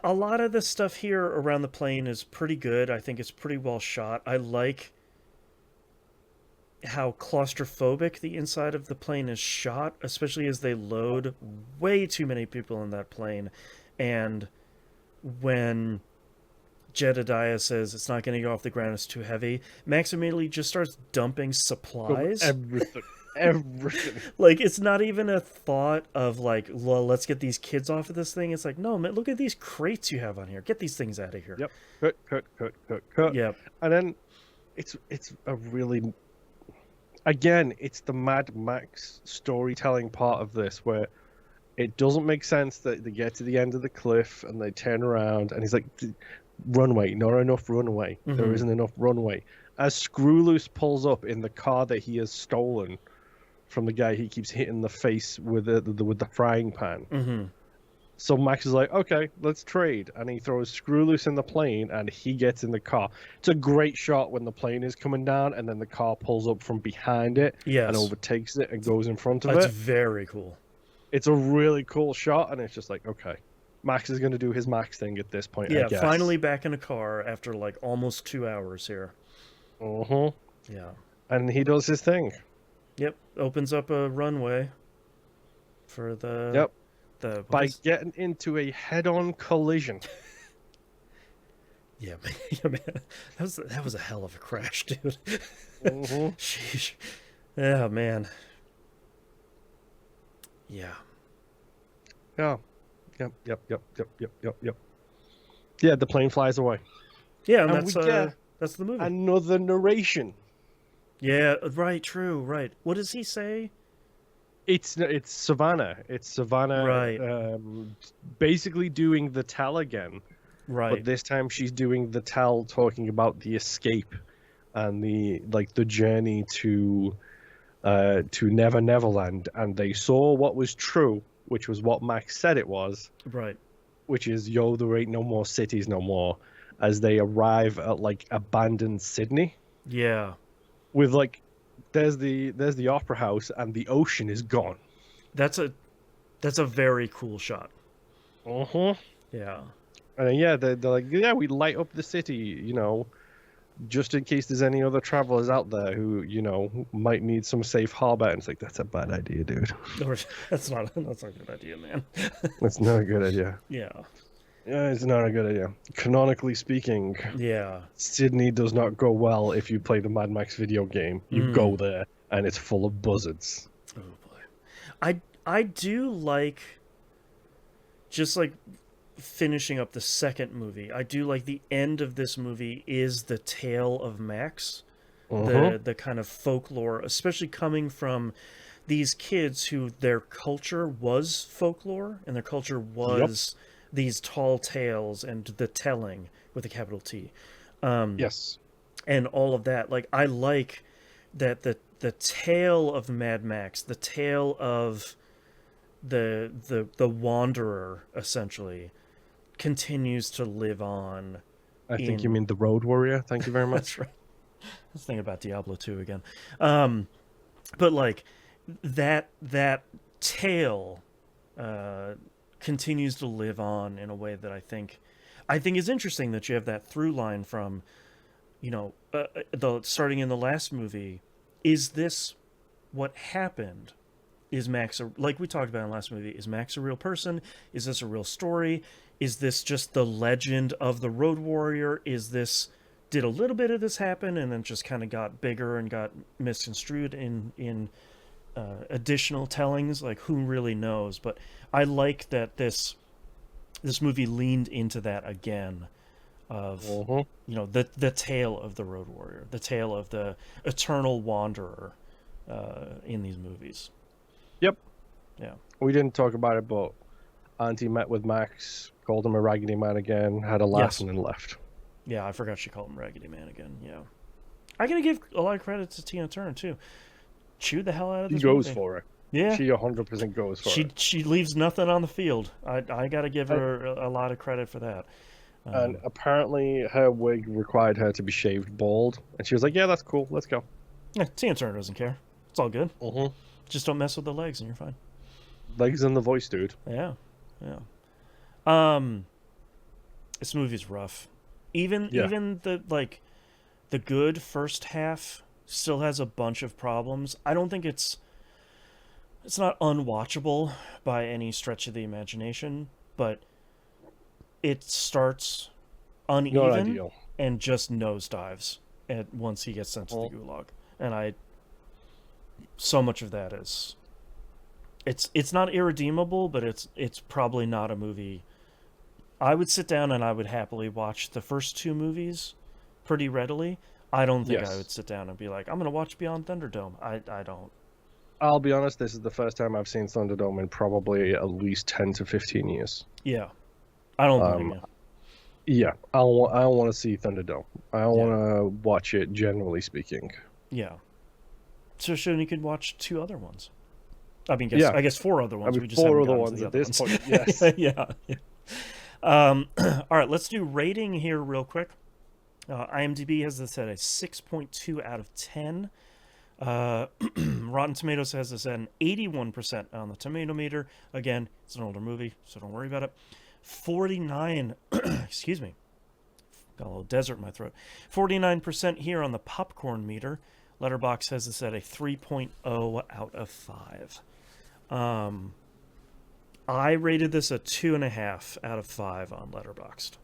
Speaker 1: a lot of the stuff here around the plane is pretty good. I think it's pretty well shot. I like how claustrophobic the inside of the plane is shot, especially as they load way too many people in that plane, and when Jedediah says it's not going to go off the ground, it's too heavy, Max immediately just starts dumping
Speaker 2: From
Speaker 1: supplies.
Speaker 2: everything. Everything.
Speaker 1: Like, it's not even a thought of, like, well, let's get these kids off of this thing. It's like, no, man, look at these crates you have on here. Get these things out of here.
Speaker 2: Yep. Cut, cut, cut, cut, cut.
Speaker 1: Yep.
Speaker 2: And then it's a really again, it's the Mad Max storytelling part of this where it doesn't make sense that they get to the end of the cliff and they turn around and he's like, runway, not enough runway. There
Speaker 1: Mm-hmm.
Speaker 2: isn't enough runway. As Screwloose pulls up in the car that he has stolen from the guy he keeps hitting the face with the frying pan.
Speaker 1: Mm-hmm.
Speaker 2: So Max is like, okay, let's trade. And he throws Screwloose in the plane and he gets in the car. It's a great shot when the plane is coming down and then the car pulls up from behind it
Speaker 1: Yes.
Speaker 2: and overtakes it and goes in front of
Speaker 1: That's
Speaker 2: it.
Speaker 1: very cool.
Speaker 2: It's a really cool shot and it's just like, okay, Max is going to do his Max thing at this point,
Speaker 1: Yeah,
Speaker 2: I guess.
Speaker 1: finally back in a car after, like, almost 2 hours here.
Speaker 2: Uh-huh.
Speaker 1: Yeah.
Speaker 2: And he does his thing.
Speaker 1: Yep. Opens up a runway for the...
Speaker 2: Yep.
Speaker 1: The,
Speaker 2: By getting into a head-on collision.
Speaker 1: Yeah, man. Yeah, man. That was a hell of a crash, dude.
Speaker 2: Uh-huh.
Speaker 1: Sheesh. Yeah, man. Yeah.
Speaker 2: Yeah. Yep. Yeah, the plane flies away.
Speaker 1: Yeah, and
Speaker 2: And we get
Speaker 1: that's the movie.
Speaker 2: another narration.
Speaker 1: Yeah, right, true, right. What does he say?
Speaker 2: It's Savannah. It's Savannah,
Speaker 1: Right.
Speaker 2: basically doing the tell again,
Speaker 1: Right.
Speaker 2: but this time she's doing the tell, talking about the escape and the journey to Never Neverland, and they saw what was true, which was what Max said it was,
Speaker 1: Right.
Speaker 2: which is yo, there ain't no more cities no more, as they arrive at like abandoned Sydney
Speaker 1: Yeah.
Speaker 2: with like there's the opera house and the ocean is gone.
Speaker 1: That's a very cool shot.
Speaker 2: Uh-huh.
Speaker 1: Yeah.
Speaker 2: And yeah, they're like, yeah, we light up the city, just in case there's any other travelers out there who, might need some safe harbor. And it's like, that's a bad idea, dude.
Speaker 1: That's not a good idea, man.
Speaker 2: That's not a good idea.
Speaker 1: Yeah.
Speaker 2: Yeah, it's not a good idea. Canonically speaking,
Speaker 1: Yeah.
Speaker 2: Sydney does not go well if you play the Mad Max video game. You go there and it's full of buzzards.
Speaker 1: Oh boy. I do like, just like finishing up the second movie, I do like the end of this movie is the tale of Max. The kind of folklore, especially coming from these kids who their culture was folklore and their culture was these tall tales and the telling with a capital T.
Speaker 2: Yes.
Speaker 1: And all of that. Like, I like that the tale of Mad Max, the tale of the wanderer, essentially, continues to live on.
Speaker 2: I think you mean the Road Warrior. Thank you very much.
Speaker 1: That's right. I was thinking about Diablo 2 again. But like that tale continues to live on in a way that I think is interesting, that you have that through line from, the starting in the last movie. Is this what happened? Is Max like we talked about in the last movie? Is Max a real person? Is this a real story? Is this just the legend of the Road Warrior? Did a little bit of this happen and then just kind of got bigger and got misconstrued in additional tellings? Like, who really knows? But I like that this movie leaned into that again, of the tale of the Road Warrior, the tale of the eternal wanderer in these movies.
Speaker 2: Yep.
Speaker 1: Yeah.
Speaker 2: We didn't talk about it, but Auntie met with Max, called him a Raggedy Man again, had a laugh, and then left.
Speaker 1: Yeah, I forgot she called him Raggedy Man again. Yeah. I gotta give a lot of credit to Tina Turner, too. Chewed the hell out of this movie.
Speaker 2: She goes for it.
Speaker 1: Yeah.
Speaker 2: She 100% goes for it.
Speaker 1: She leaves nothing on the field. I gotta give her a lot of credit for that.
Speaker 2: And apparently her wig required her to be shaved bald. And she was like, yeah, that's cool. Let's go.
Speaker 1: Yeah, Tina Turner doesn't care. It's all good.
Speaker 2: Mm-hmm.
Speaker 1: Just don't mess with the legs and you're fine.
Speaker 2: Legs and the voice, dude.
Speaker 1: Yeah. This movie's rough. Even the good first half still has a bunch of problems. I don't think it's not unwatchable by any stretch of the imagination, but it starts uneven and just nosedives once he gets sent to the gulag. And so much of that is it's not irredeemable, but it's probably not a movie. I would sit down and I would happily watch the first two movies pretty readily. I don't think I would sit down and be like, I'm going to watch Beyond Thunderdome. I don't.
Speaker 2: I'll be honest, this is the first time I've seen Thunderdome in probably at least 10 to 15 years.
Speaker 1: Yeah. I don't blame you.
Speaker 2: Yeah, I don't want to see Thunderdome. I don't want to watch it, generally speaking.
Speaker 1: Yeah. So soon you could watch two other ones. I guess four other ones. We just
Speaker 2: four other ones at this point, yes.
Speaker 1: Yeah. All right, let's do rating here real quick. IMDb has this at a 6.2 out of 10. Rotten Tomatoes has this at an 81% on the tomato meter. Again, it's an older movie, so don't worry about it. 49, excuse me, got a little desert in my throat. 49% here on the popcorn meter. Letterboxd has this at a 3.0 out of 5. I rated this a 2.5 out of 5 on Letterboxd.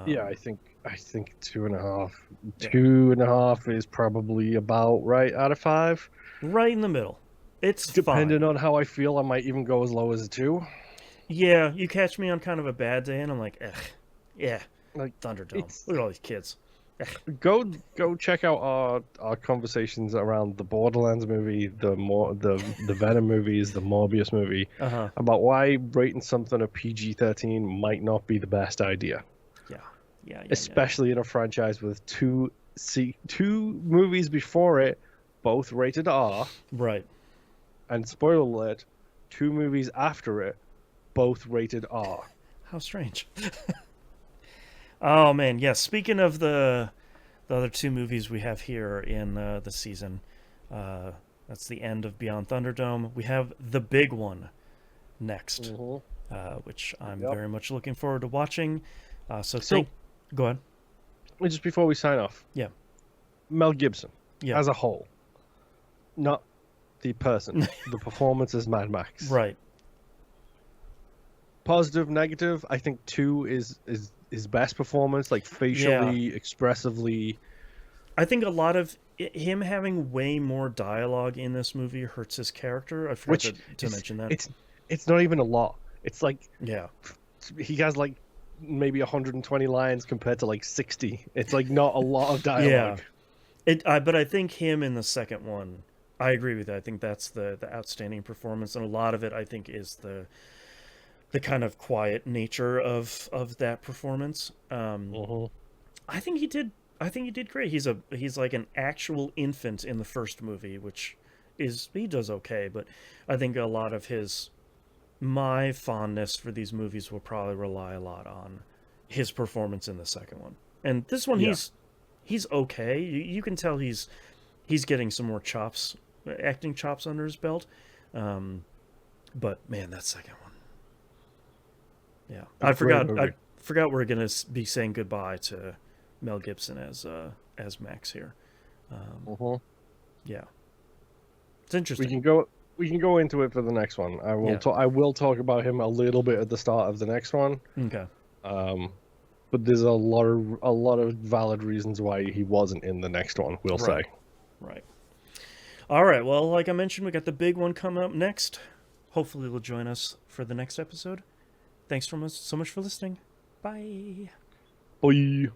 Speaker 2: Yeah, I think 2.5. Yeah. 2.5 is probably about right out of 5.
Speaker 1: Right in the middle. It's
Speaker 2: depending
Speaker 1: fine.
Speaker 2: On how I feel, I might even go as low as a 2.
Speaker 1: Yeah, you catch me on kind of a bad day, and I'm like, yeah,
Speaker 2: like
Speaker 1: Thunderdome. Look at all these kids.
Speaker 2: Go check out our conversations around the Borderlands movie, the Venom movies, the Morbius movie, about why rating something a PG-13 might not be the best idea. Yeah. Especially in a franchise with two movies before it, both rated R.
Speaker 1: Right.
Speaker 2: And spoiler alert, 2 movies after it, both rated R.
Speaker 1: How strange. Oh man, yeah. Speaking of the other two movies we have here in the season, uh, that's the end of Beyond Thunderdome. We have the big one next,
Speaker 2: Mm-hmm.
Speaker 1: which I'm
Speaker 2: Yep.
Speaker 1: very much looking forward to watching.
Speaker 2: So,
Speaker 1: Go ahead.
Speaker 2: just before we sign off,
Speaker 1: Yeah.
Speaker 2: Mel Gibson,
Speaker 1: Yeah.
Speaker 2: as a whole, not the person, the performance as Mad Max.
Speaker 1: Right.
Speaker 2: Positive, negative. I think 2 is his best performance, like
Speaker 1: Yeah.
Speaker 2: facially, expressively.
Speaker 1: I think a lot of him having way more dialogue in this movie hurts his character. I forgot
Speaker 2: Which
Speaker 1: to mention that.
Speaker 2: it's not even a lot. It's like
Speaker 1: Yeah.
Speaker 2: he has like maybe 120 lines compared to like 60. It's like not a lot of
Speaker 1: Yeah.
Speaker 2: dialogue.
Speaker 1: But I think him in the second one, I agree with that. I think that's the outstanding performance, and a lot of it I think is the kind of quiet nature of that performance.
Speaker 2: Mm-hmm.
Speaker 1: I think he did. I think he did great. He's like an actual infant in the first movie, which is he does okay. But I think a lot of my fondness for these movies will probably rely a lot on his performance in the second one. And this one,
Speaker 2: Yeah.
Speaker 1: he's okay. You can tell he's getting some more chops, acting chops under his belt. But man, that second one. Yeah, I forgot we're gonna be saying goodbye to Mel Gibson as Max here.
Speaker 2: Mm-hmm.
Speaker 1: Yeah, it's interesting.
Speaker 2: We can go into it for the next one. I will talk about him a little bit at the start of the next one.
Speaker 1: Okay.
Speaker 2: But there's a lot of valid reasons why he wasn't in the next one. We'll say.
Speaker 1: Right. All right. Well, like I mentioned, we got the big one coming up next. Hopefully, you'll join us for the next episode. Thanks so much for listening. Bye.
Speaker 2: Bye.